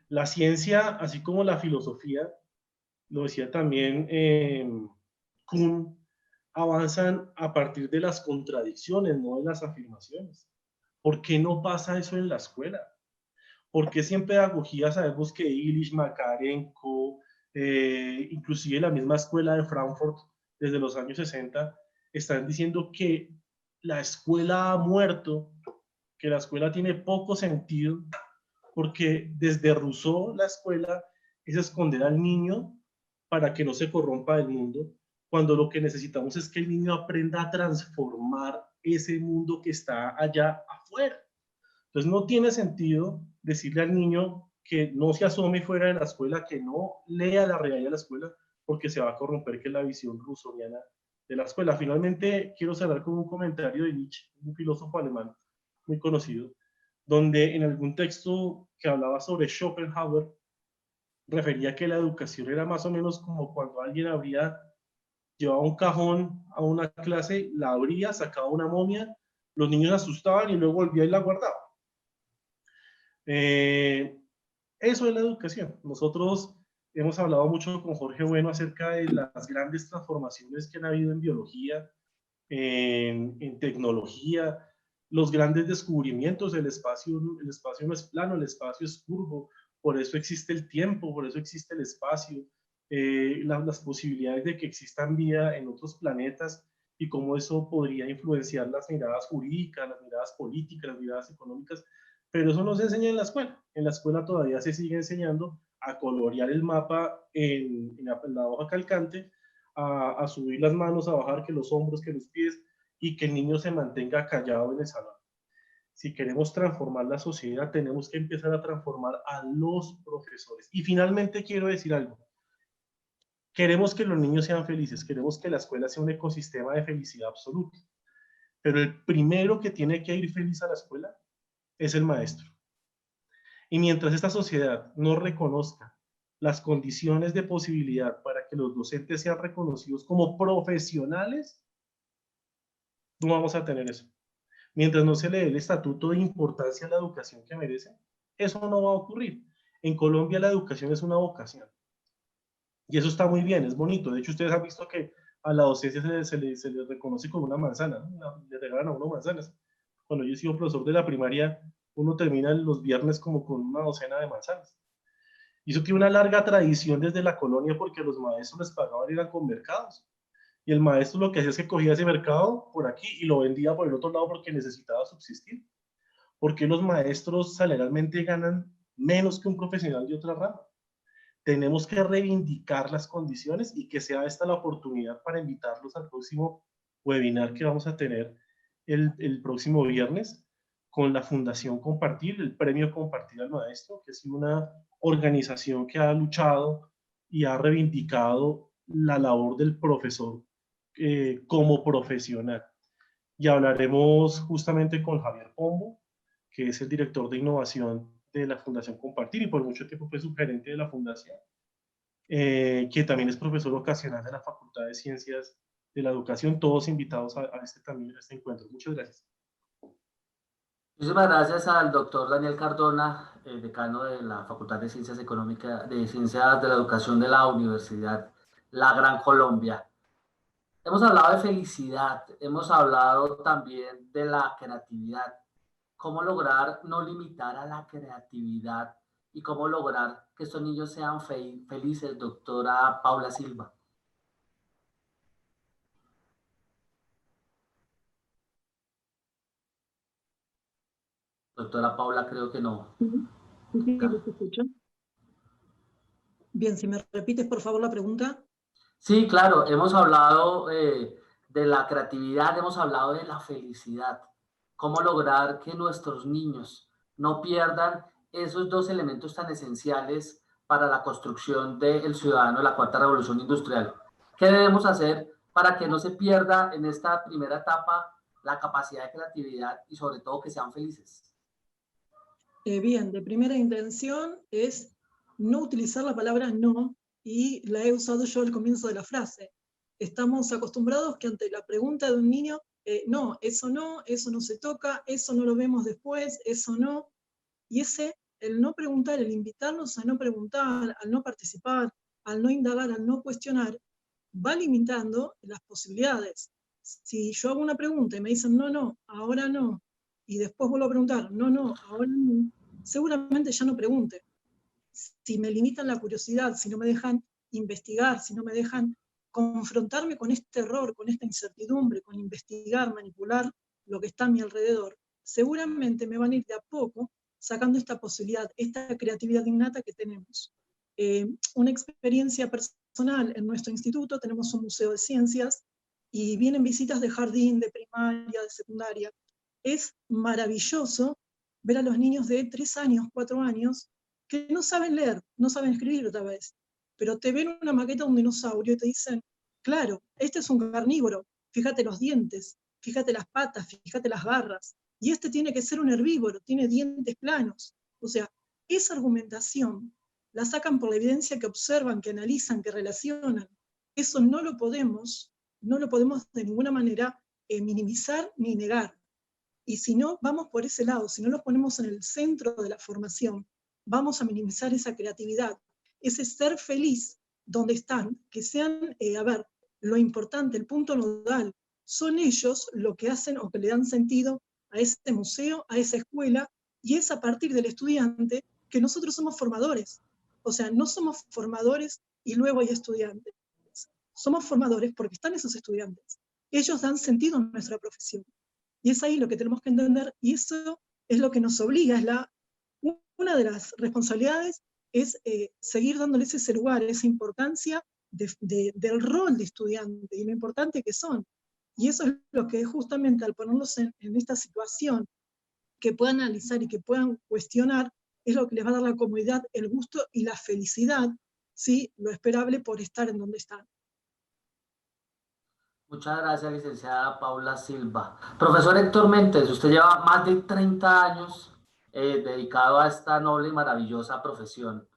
La ciencia, así como la filosofía, lo decía también Kuhn, avanzan a partir de las contradicciones, no de las afirmaciones. ¿Por qué no pasa eso en la escuela? Porque si en pedagogía sabemos que Illich, Makarenko, inclusive la misma escuela de Frankfurt desde los años 60, están diciendo que la escuela ha muerto, que la escuela tiene poco sentido, porque desde Rousseau la escuela es esconder al niño para que no se corrompa del mundo, cuando lo que necesitamos es que el niño aprenda a transformar ese mundo que está allá afuera. Entonces no tiene sentido decirle al niño que no se asome fuera de la escuela, que no lea la realidad de la escuela, porque se va a corromper, que es la visión rousseauiana de la escuela. Finalmente, quiero cerrar con un comentario de Nietzsche, un filósofo alemán muy conocido, donde en algún texto que hablaba sobre Schopenhauer, refería que la educación era más o menos como cuando alguien habría llevado un cajón a una clase, la abría, sacaba una momia, los niños asustaban y luego volvía y la guardaba. Eso es la educación. Nosotros hemos hablado mucho con Jorge Bueno acerca de las grandes transformaciones que han habido en biología, en tecnología, los grandes descubrimientos. El espacio no es plano, el espacio es curvo, por eso existe el tiempo, por eso existe el espacio, las posibilidades de que existan vida en otros planetas y cómo eso podría influenciar las miradas jurídicas, las miradas políticas, las miradas económicas. Pero eso no se enseña en la escuela. En la escuela todavía se sigue enseñando a colorear el mapa en la hoja calcante, a subir las manos, a bajar que los hombros, que los pies, y que el niño se mantenga callado en el salón. Si queremos transformar la sociedad, tenemos que empezar a transformar a los profesores. Y finalmente quiero decir algo. Queremos que los niños sean felices, queremos que la escuela sea un ecosistema de felicidad absoluta. Pero el primero que tiene que ir feliz a la escuela es el maestro. Y mientras esta sociedad no reconozca las condiciones de posibilidad para que los docentes sean reconocidos como profesionales, no vamos a tener eso. Mientras no se le dé el estatuto de importancia a la educación que merece, eso no va a ocurrir. En Colombia la educación es una vocación. Y eso está muy bien, es bonito. De hecho, ustedes han visto que a la docencia se le reconoce como una manzana, ¿no? Le regalan a uno manzanas. Cuando yo he sido profesor de la primaria, uno termina los viernes como con una docena de manzanas. Y eso tiene una larga tradición desde la colonia porque los maestros les pagaban eran con mercados. Y el maestro lo que hacía es que cogía ese mercado por aquí y lo vendía por el otro lado porque necesitaba subsistir. ¿Por qué los maestros salarialmente ganan menos que un profesional de otra rama? Tenemos que reivindicar las condiciones y que sea esta la oportunidad para invitarlos al próximo webinar que vamos a tener el próximo viernes con la Fundación Compartir, el Premio Compartir al Maestro, que es una organización que ha luchado y ha reivindicado la labor del profesor como profesional. Y hablaremos justamente con Javier Pombo, que es el director de innovación de la Fundación Compartir y por mucho tiempo fue subgerente de la fundación, que también es profesor ocasional de la Facultad de Ciencias de la Educación, todos invitados a este encuentro. Muchas gracias. Muchísimas gracias al doctor Daniel Cardona, decano de la Facultad de Ciencias Económicas, de Ciencias de la Educación de la Universidad La Gran Colombia. Hemos hablado de felicidad, hemos hablado también de la creatividad. ¿Cómo lograr no limitar a la creatividad y cómo lograr que estos niños sean felices, doctora Paula Silva? Doctora Paula, creo que no. Sí, los escucho. Bien, si me repites por favor la pregunta. Sí, claro, hemos hablado de la creatividad, hemos hablado de la felicidad. ¿Cómo lograr que nuestros niños no pierdan esos dos elementos tan esenciales para la construcción del ciudadano de la cuarta revolución industrial? ¿Qué debemos hacer para que no se pierda en esta primera etapa la capacidad de creatividad y sobre todo que sean felices? Bien, de primera intención es no utilizar la palabra no, y la he usado yo al comienzo de la frase. Estamos acostumbrados que ante la pregunta de un niño, no, eso no se toca, eso no lo vemos después, eso no. Y el no preguntar, el invitarnos a no preguntar, al no participar, al no indagar, al no cuestionar, va limitando las posibilidades. Si yo hago una pregunta y me dicen no, ahora no, y después vuelvo a preguntar, no, ahora no, seguramente ya no pregunte. Si me limitan la curiosidad, si no me dejan investigar, si no me dejan confrontarme con este error, con esta incertidumbre, con investigar, manipular lo que está a mi alrededor, seguramente me van a ir de a poco sacando esta posibilidad, esta creatividad innata que tenemos. Una experiencia personal en nuestro instituto, tenemos un museo de ciencias y vienen visitas de jardín, de primaria, de secundaria. Es maravilloso ver a los niños de 3 años, 4 años, que no saben leer, no saben escribir otra vez, pero te ven una maqueta de un dinosaurio y te dicen, claro, este es un carnívoro, fíjate los dientes, fíjate las patas, fíjate las garras, y este tiene que ser un herbívoro, tiene dientes planos. O sea, esa argumentación la sacan por la evidencia que observan, que analizan, que relacionan. Eso no lo podemos de ninguna manera minimizar ni negar. Y si no, vamos por ese lado, si no los ponemos en el centro de la formación, vamos a minimizar esa creatividad, ese ser feliz donde están, que sean, lo importante, el punto nodal, son ellos lo que hacen o que le dan sentido a ese museo, a esa escuela, y es a partir del estudiante que nosotros somos formadores. O sea, no somos formadores y luego hay estudiantes. Somos formadores porque están esos estudiantes. Ellos dan sentido a nuestra profesión. Y es ahí lo que tenemos que entender, y eso es lo que nos obliga, una de las responsabilidades es seguir dándoles ese lugar, esa importancia del rol de estudiante y lo importante que son. Y eso es lo que justamente al ponerlos en esta situación, que puedan analizar y que puedan cuestionar, es lo que les va a dar la comodidad, el gusto y la felicidad, ¿sí? Lo esperable por estar en donde están. Muchas gracias, licenciada Paula Silva. Profesor Héctor Méndez, usted lleva más de 30 años dedicado a esta noble y maravillosa profesión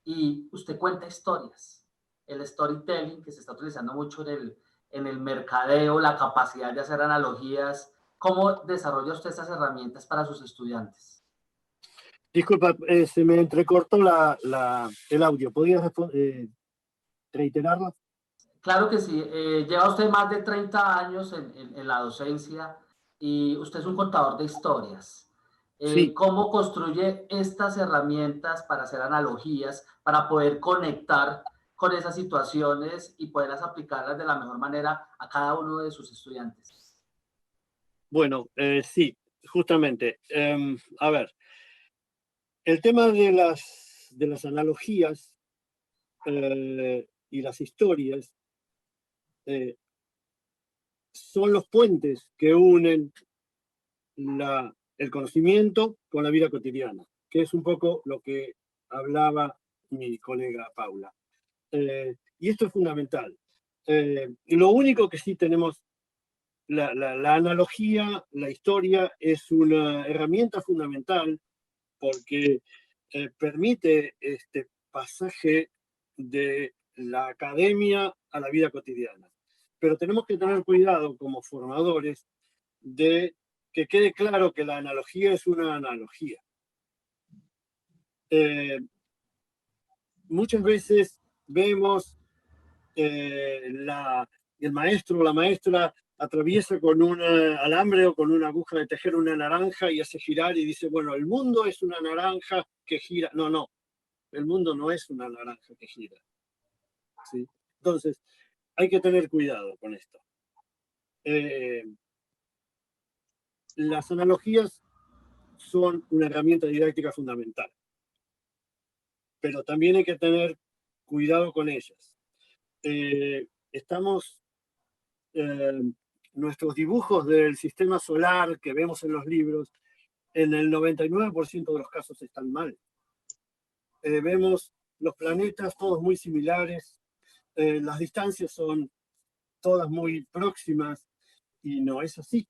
y usted cuenta historias. El storytelling, que se está utilizando mucho en el mercadeo, la capacidad de hacer analogías. ¿Cómo desarrolla usted estas herramientas para sus estudiantes? Disculpa, se me entrecortó el audio. ¿Podrías reiterarlo? Claro que sí. Lleva usted más de 30 años en la docencia y usted es un contador de historias. Sí. ¿Cómo construye estas herramientas para hacer analogías, para poder conectar con esas situaciones y poderlas aplicarlas de la mejor manera a cada uno de sus estudiantes? Bueno, sí, justamente. A ver, el tema de las analogías y las historias son los puentes que unen el conocimiento con la vida cotidiana, que es un poco lo que hablaba mi colega Paula. Y esto es fundamental. Lo único que sí tenemos, la analogía, la historia, es una herramienta fundamental porque permite este pasaje de la academia a la vida cotidiana. Pero tenemos que tener cuidado como formadores de que quede claro que la analogía es una analogía. Muchas veces vemos el maestro o la maestra atraviesa con un alambre o con una aguja de tejer una naranja y hace girar y dice, bueno, el mundo es una naranja que gira. No, no, el mundo no es una naranja que gira. ¿Sí? Entonces, hay que tener cuidado con esto. Las analogías son una herramienta didáctica fundamental, pero también hay que tener cuidado con ellas. Nuestros dibujos del sistema solar que vemos en los libros, en el 99% de los casos están mal. Vemos los planetas todos muy similares, las distancias son todas muy próximas y no es así.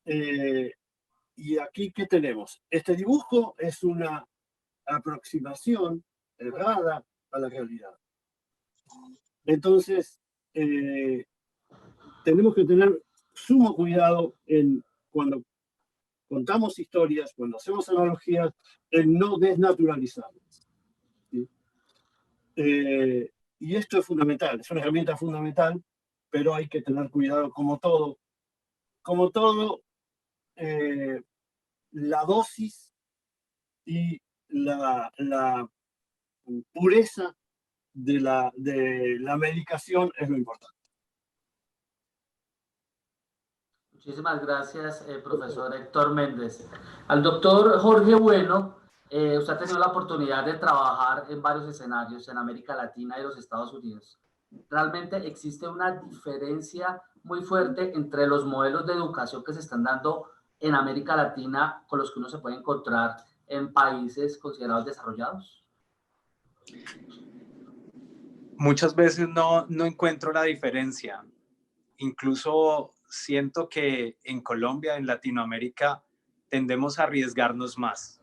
Y aquí, ¿qué tenemos? Este dibujo es una aproximación errada a la realidad. Entonces, tenemos que tener sumo cuidado cuando contamos historias, cuando hacemos analogías, en no desnaturalizarlas. ¿Sí? Y esto es fundamental, es una herramienta fundamental, pero hay que tener cuidado como todo. Como todo, la dosis y la pureza de la medicación es lo importante. Muchísimas gracias, profesor Héctor Méndez. Al doctor Jorge Bueno, usted ha tenido la oportunidad de trabajar en varios escenarios en América Latina y los Estados Unidos. Realmente existe una diferencia muy fuerte entre los modelos de educación que se están dando en América Latina con los que uno se puede encontrar en países considerados desarrollados. Muchas veces no encuentro la diferencia. Incluso siento que en Colombia, en Latinoamérica, tendemos a arriesgarnos más.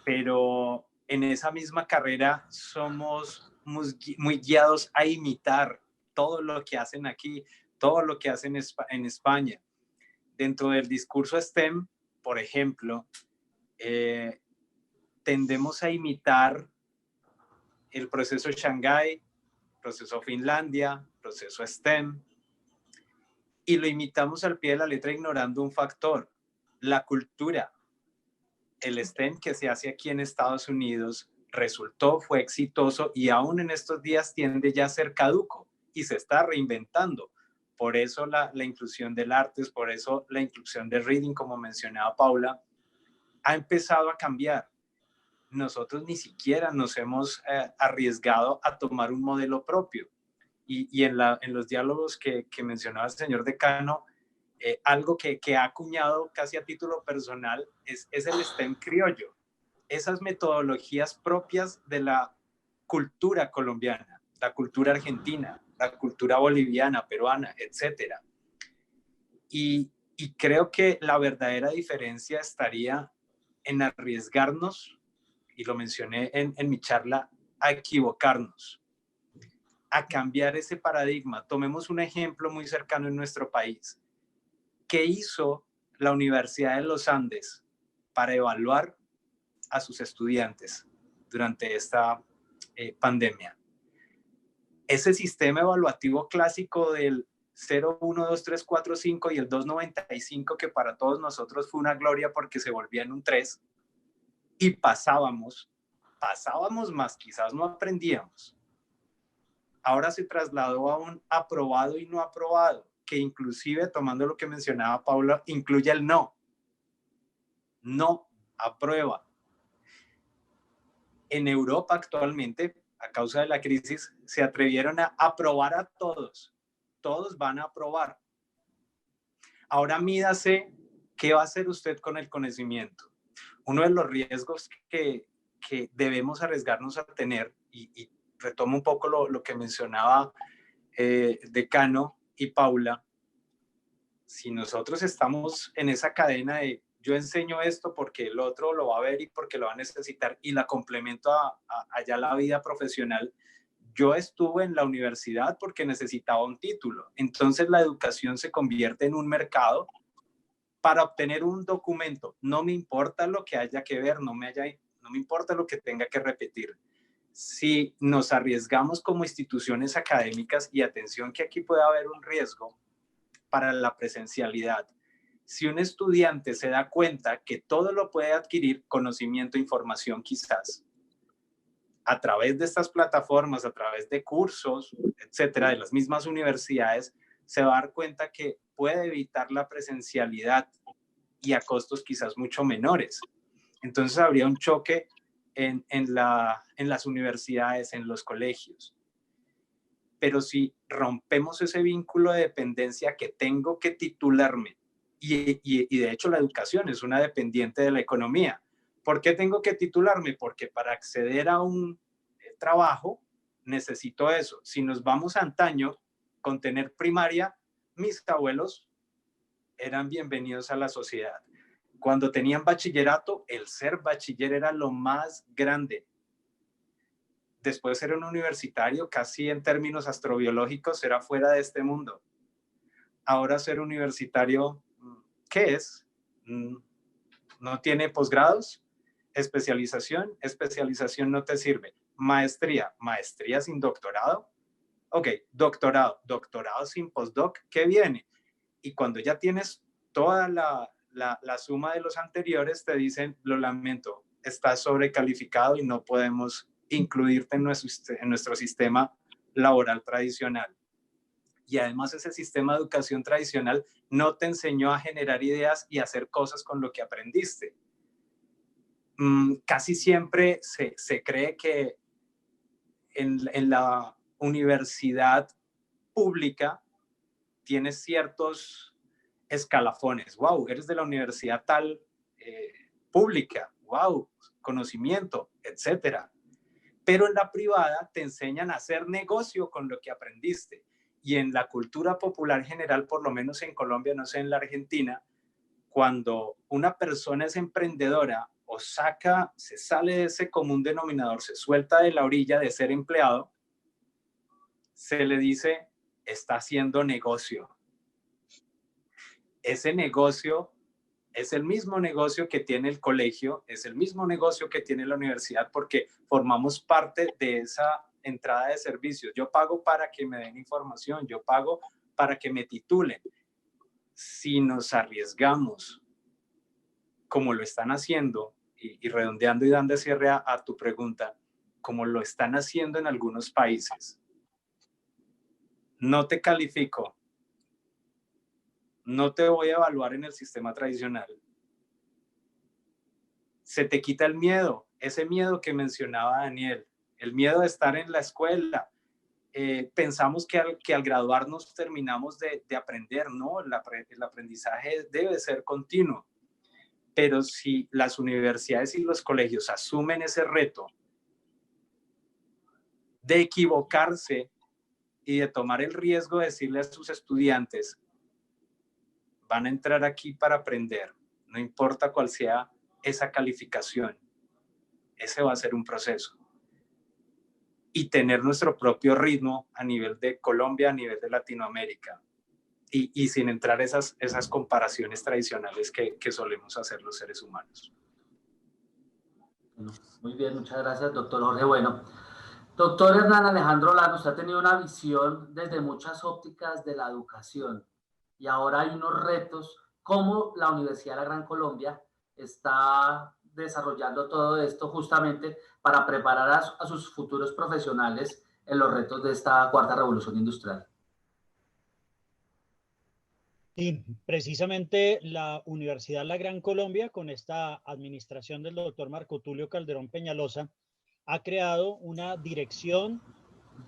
Pero en esa misma carrera somos muy guiados a imitar todo lo que hacen aquí, todo lo que hacen en España. Dentro del discurso STEM, por ejemplo, tendemos a imitar el proceso Shanghái, proceso Finlandia, proceso STEM, y lo imitamos al pie de la letra ignorando un factor, la cultura. El STEM que se hace aquí en Estados Unidos fue exitoso y aún en estos días tiende ya a ser caduco y se está reinventando por eso la inclusión del artes, por eso la inclusión del reading, como mencionaba Paula, ha empezado a cambiar. Nosotros ni siquiera nos hemos arriesgado a tomar un modelo propio. Y en los diálogos que mencionaba el señor decano, algo que ha acuñado casi a título personal es el STEM criollo. Esas metodologías propias de la cultura colombiana, la cultura argentina, la cultura boliviana, peruana, etc. Y creo que la verdadera diferencia estaría en arriesgarnos, y lo mencioné en mi charla, a equivocarnos, a cambiar ese paradigma. Tomemos un ejemplo muy cercano en nuestro país. ¿Qué hizo la Universidad de los Andes para evaluar a sus estudiantes durante esta pandemia? Ese sistema evaluativo clásico del 0, 1, 2, 3, 4, 5 y el 2.95, que para todos nosotros fue una gloria porque se volvía en un 3, y pasábamos más, quizás no aprendíamos. Ahora se trasladó a un aprobado y no aprobado, que inclusive, tomando lo que mencionaba Paula, incluye el no. No aprueba. En Europa actualmente, a causa de la crisis, se atrevieron a aprobar a todos. Todos van a aprobar. Ahora mídase qué va a hacer usted con el conocimiento. Uno de los riesgos que debemos arriesgarnos a tener, y retomo un poco lo que mencionaba Decano y Paula, si nosotros estamos en esa cadena de yo enseño esto porque el otro lo va a ver y porque lo va a necesitar y la complemento allá la vida profesional, yo estuve en la universidad porque necesitaba un título. Entonces la educación se convierte en un mercado para obtener un documento. No me importa lo que haya que ver, no me importa lo que tenga que repetir. Si nos arriesgamos como instituciones académicas, y atención que aquí puede haber un riesgo para la presencialidad, si un estudiante se da cuenta que todo lo puede adquirir, conocimiento, información quizás, a través de estas plataformas, a través de cursos, etcétera, de las mismas universidades, se va a dar cuenta que puede evitar la presencialidad y a costos quizás mucho menores. Entonces habría un choque en las universidades, en los colegios. Pero si rompemos ese vínculo de dependencia que tengo que titularme, y de hecho la educación es una dependiente de la economía. ¿Por qué tengo que titularme? Porque para acceder a un trabajo necesito eso. Si nos vamos a antaño, con tener primaria, mis abuelos eran bienvenidos a la sociedad. Cuando tenían bachillerato, el ser bachiller era lo más grande. Después ser un universitario, casi en términos astrobiológicos, era fuera de este mundo. Ahora ser universitario, ¿qué es? ¿No tiene posgrados? ¿Especialización? Especialización no te sirve. Maestría sin doctorado. Ok, doctorado sin postdoc, ¿qué viene? Y cuando ya tienes toda la suma de los anteriores, te dicen, lo lamento, estás sobrecalificado y no podemos incluirte en nuestro sistema laboral tradicional. Y además ese sistema de educación tradicional no te enseñó a generar ideas y a hacer cosas con lo que aprendiste. Casi siempre se cree que en la universidad pública tienes ciertos escalafones. Wow, eres de la universidad tal pública. Wow, conocimiento, etcétera. Pero en la privada te enseñan a hacer negocio con lo que aprendiste. Y en la cultura popular general, por lo menos en Colombia, no sé, en la Argentina, cuando una persona es emprendedora o se sale de ese común denominador, se suelta de la orilla de ser empleado, se le dice, está haciendo negocio. Ese negocio es el mismo negocio que tiene el colegio, es el mismo negocio que tiene la universidad, porque formamos parte de esa entrada de servicios. Yo pago para que me den información, yo pago para que me titulen. Si nos arriesgamos, como lo están haciendo, y redondeando y dando cierre a tu pregunta, como lo están haciendo en algunos países, no te califico, no te voy a evaluar en el sistema tradicional, se te quita el miedo, ese miedo que mencionaba Daniel, el miedo de estar en la escuela. Pensamos que al graduarnos terminamos de aprender, ¿no? El aprendizaje debe ser continuo, pero si las universidades y los colegios asumen ese reto de equivocarse y de tomar el riesgo de decirle a sus estudiantes, van a entrar aquí para aprender, no importa cuál sea esa calificación, ese va a ser un proceso. Y tener nuestro propio ritmo a nivel de Colombia, a nivel de Latinoamérica, y sin entrar esas comparaciones tradicionales que solemos hacer los seres humanos. Muy bien, muchas gracias, doctor Jorge. Bueno, doctor Hernán Alejandro Lano, usted ha tenido una visión desde muchas ópticas de la educación y ahora hay unos retos, cómo la Universidad de la Gran Colombia está desarrollando todo esto justamente para preparar a sus futuros profesionales en los retos de esta cuarta revolución industrial. Sí, precisamente la Universidad La Gran Colombia, con esta administración del doctor Marco Tulio Calderón Peñalosa, ha creado una dirección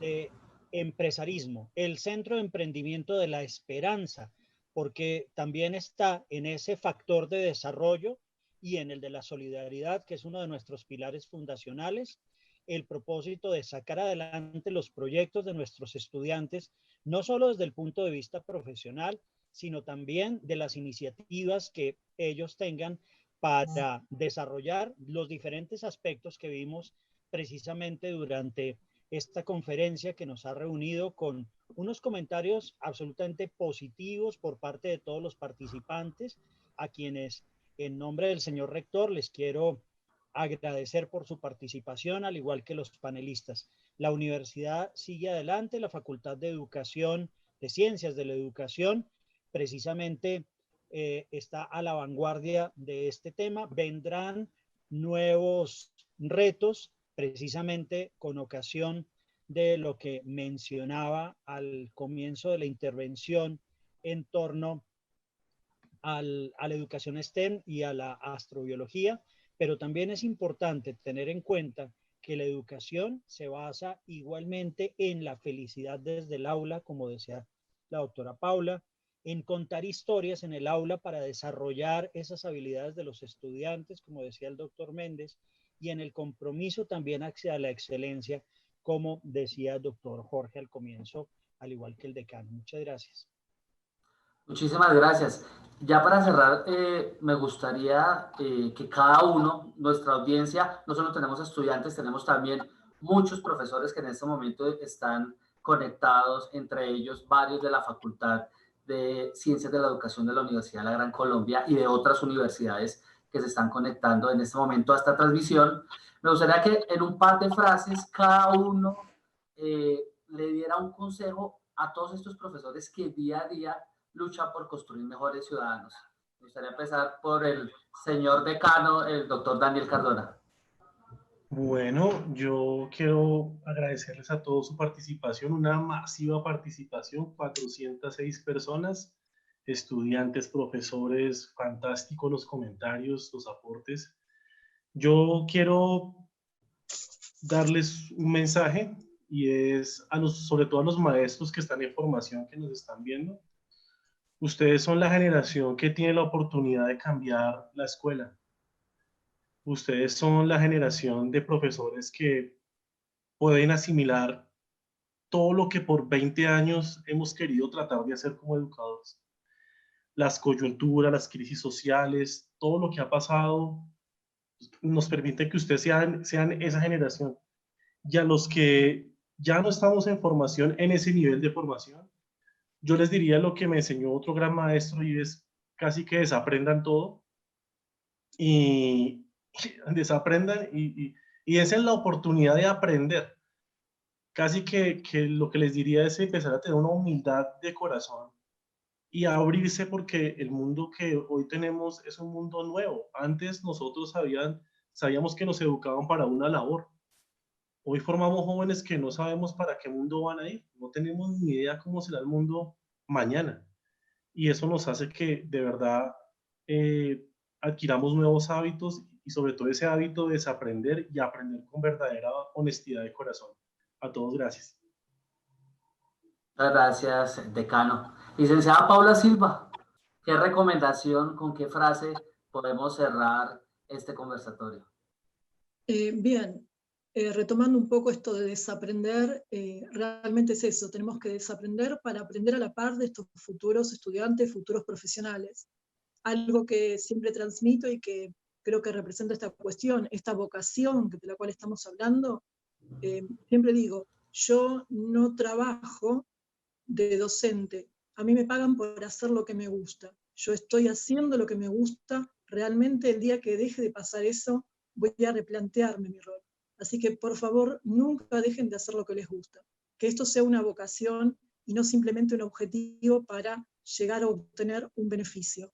de empresarismo, el Centro de Emprendimiento de la Esperanza, porque también está en ese factor de desarrollo y en el de la solidaridad, que es uno de nuestros pilares fundacionales, el propósito de sacar adelante los proyectos de nuestros estudiantes, no solo desde el punto de vista profesional, sino también de las iniciativas que ellos tengan para desarrollar los diferentes aspectos que vimos precisamente durante esta conferencia, que nos ha reunido con unos comentarios absolutamente positivos por parte de todos los participantes, a quienes en nombre del señor rector les quiero agradecer por su participación, al igual que los panelistas. La universidad sigue adelante, la Facultad de Educación, de Ciencias de la Educación, precisamente está a la vanguardia de este tema. Vendrán nuevos retos, precisamente con ocasión de lo que mencionaba al comienzo de la intervención en torno a la educación STEM y a la astrobiología, pero también es importante tener en cuenta que la educación se basa igualmente en la felicidad desde el aula, como decía la doctora Paula, en contar historias en el aula para desarrollar esas habilidades de los estudiantes, como decía el doctor Méndez, y en el compromiso también hacia la excelencia, como decía el doctor Jorge al comienzo, al igual que el decano. Muchas gracias. Muchísimas gracias. Ya para cerrar, me gustaría que cada uno, nuestra audiencia, no solo tenemos estudiantes, tenemos también muchos profesores que en este momento están conectados, entre ellos varios de la Facultad de Ciencias de la Educación de la Universidad de la Gran Colombia y de otras universidades que se están conectando en este momento a esta transmisión. Me gustaría que en un par de frases cada uno le diera un consejo a todos estos profesores que día a día luchan por construir mejores ciudadanos. Me gustaría empezar por el señor decano, el doctor Daniel Cardona. Bueno, yo quiero agradecerles a todos su participación, una masiva participación, 406 personas, estudiantes, profesores, fantásticos los comentarios, los aportes. Yo quiero darles un mensaje y es sobre todo a los maestros que están en formación, que nos están viendo. Ustedes son la generación que tiene la oportunidad de cambiar la escuela. Ustedes son la generación de profesores que pueden asimilar todo lo que por 20 años hemos querido tratar de hacer como educadores. Las coyunturas, las crisis sociales, todo lo que ha pasado nos permite que ustedes sean esa generación. Y a los que ya no estamos en formación, en ese nivel de formación, yo les diría lo que me enseñó otro gran maestro y es casi que desaprendan todo y desaprendan y esa es la oportunidad de aprender. Casi que lo que les diría es empezar a tener una humildad de corazón y abrirse, porque el mundo que hoy tenemos es un mundo nuevo. Antes nosotros sabíamos que nos educaban para una labor. Hoy formamos jóvenes que no sabemos para qué mundo van a ir. No tenemos ni idea cómo será el mundo mañana. y eso nos hace que de verdad adquiramos nuevos hábitos y sobre todo ese hábito de desaprender y aprender con verdadera honestidad de corazón. A todos, gracias. Muchas gracias, decano. Licenciada Paula Silva, ¿qué recomendación, con qué frase podemos cerrar este conversatorio? Bien, retomando un poco esto de desaprender, realmente es eso, tenemos que desaprender para aprender a la par de estos futuros estudiantes, futuros profesionales. Algo que siempre transmito y que creo que representa esta cuestión, esta vocación de la cual estamos hablando, siempre digo, yo no trabajo de docente, a mí me pagan por hacer lo que me gusta, yo estoy haciendo lo que me gusta, realmente el día que deje de pasar eso, voy a replantearme mi rol. Así que por favor, nunca dejen de hacer lo que les gusta, que esto sea una vocación y no simplemente un objetivo para llegar a obtener un beneficio.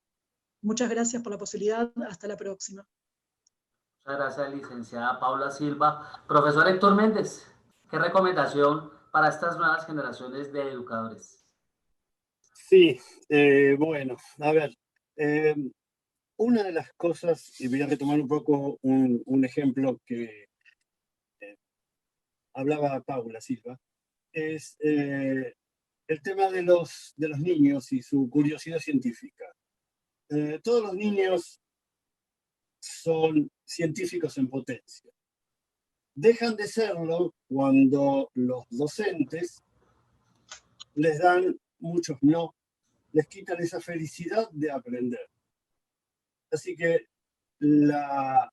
Muchas gracias por la posibilidad, hasta la próxima. Muchas gracias, licenciada Paula Silva. Profesor Héctor Méndez, ¿qué recomendación para estas nuevas generaciones de educadores? Sí, bueno, a ver, una de las cosas, y voy a retomar un poco un ejemplo que hablaba Paula Silva, es el tema de los niños y su curiosidad científica. Todos los niños son científicos en potencia. Dejan de serlo cuando los docentes les dan muchos no, les quitan esa felicidad de aprender. Así que los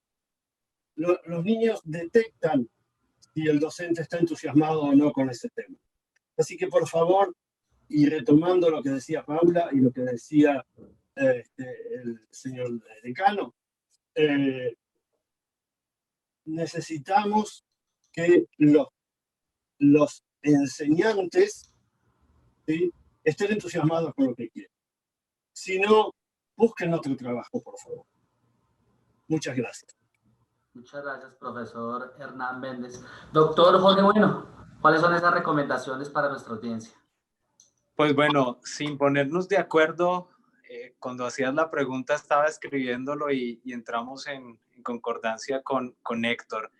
niños detectan si el docente está entusiasmado o no con ese tema. Así que por favor, y retomando lo que decía Paula y lo que decía el señor decano, necesitamos que los enseñantes, ¿sí?, estén entusiasmados con lo que quieren. Si no, busquen otro trabajo, por favor. Muchas gracias. Muchas gracias, profesor Hernán Méndez. Doctor Jorge Bueno, ¿cuáles son esas recomendaciones para nuestra audiencia? Pues bueno, sin ponernos de acuerdo, cuando hacías la pregunta estaba escribiéndolo y entramos en concordancia con Héctor,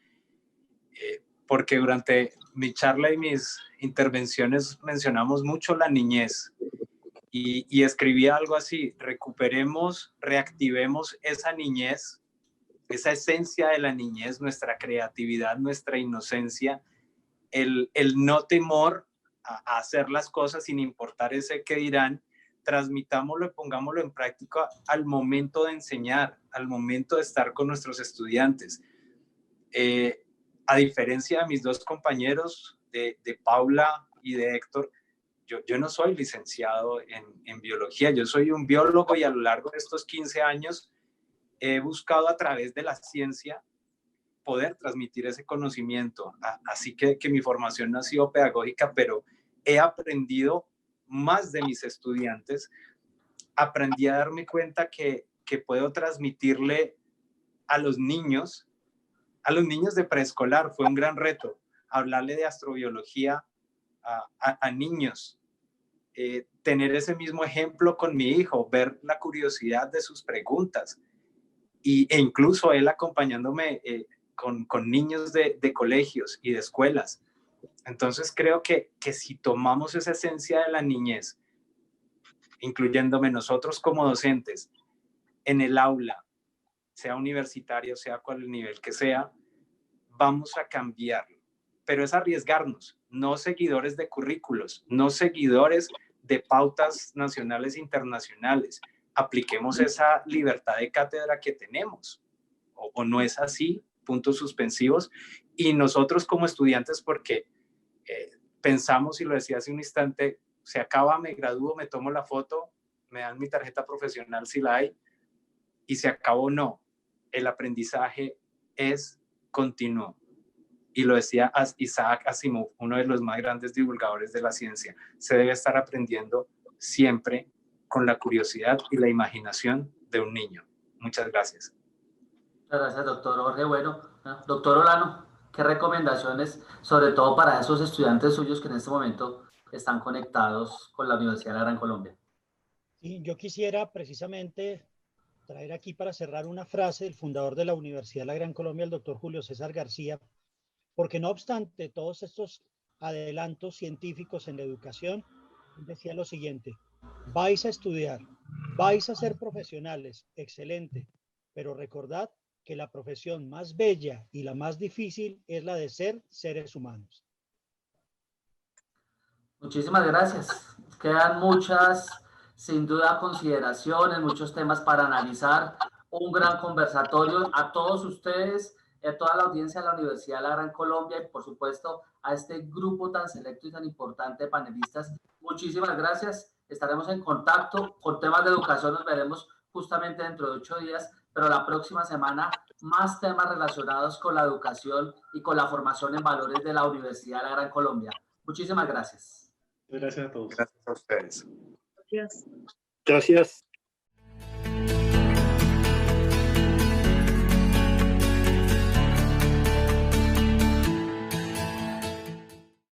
porque durante mi charla y mis intervenciones mencionamos mucho la niñez y escribía algo así: recuperemos, reactivemos esa niñez, esa esencia de la niñez, nuestra creatividad, nuestra inocencia, el no temor a hacer las cosas sin importar ese qué dirán. Transmitámoslo y pongámoslo en práctica al momento de enseñar, al momento de estar con nuestros estudiantes. A diferencia de mis dos compañeros, de Paula y de Héctor, yo no soy licenciado en biología, yo soy un biólogo y a lo largo de estos 15 años he buscado a través de la ciencia poder transmitir ese conocimiento. Así que mi formación no ha sido pedagógica, pero he aprendido más de mis estudiantes. Aprendí a darme cuenta que puedo transmitirle a los niños de preescolar. Fue un gran reto hablarle de astrobiología a niños. Tener ese mismo ejemplo con mi hijo, ver la curiosidad de sus preguntas e incluso él acompañándome con niños de colegios y de escuelas. Entonces creo que si tomamos esa esencia de la niñez, incluyéndome nosotros como docentes, en el aula, sea universitario, sea cual el nivel que sea, vamos a cambiarlo. Pero es arriesgarnos, no seguidores de currículos, no seguidores de pautas nacionales e internacionales. Apliquemos esa libertad de cátedra que tenemos. O no es así, puntos suspensivos. Y nosotros como estudiantes, porque pensamos, y lo decía hace un instante, se acaba, me gradúo, me tomo la foto, me dan mi tarjeta profesional si la hay, y se acabó. No, el aprendizaje es continuo. Y lo decía Isaac Asimov, uno de los más grandes divulgadores de la ciencia. Se debe estar aprendiendo siempre con la curiosidad y la imaginación de un niño. Muchas gracias. Muchas gracias, doctor Jorge. Bueno, doctor Olano, ¿qué recomendaciones, sobre todo para esos estudiantes suyos que en este momento están conectados con la Universidad de la Gran Colombia? Y yo quisiera precisamente traer aquí para cerrar una frase del fundador de la Universidad de la Gran Colombia, el doctor Julio César García, porque no obstante todos estos adelantos científicos en la educación, decía lo siguiente: vais a estudiar, vais a ser profesionales, excelente, pero recordad que la profesión más bella y la más difícil es la de ser seres humanos. Muchísimas gracias. Quedan muchas, sin duda, consideraciones, muchos temas para analizar. Un gran conversatorio a todos ustedes, a toda la audiencia de la Universidad de la Gran Colombia y, por supuesto, a este grupo tan selecto y tan importante de panelistas. Muchísimas gracias. Estaremos en contacto con temas de educación. Nos veremos justamente dentro de 8 días, pero la próxima semana más temas relacionados con la educación y con la formación en valores de la Universidad de la Gran Colombia. Muchísimas gracias. Gracias a todos. Gracias a ustedes. Gracias. Gracias.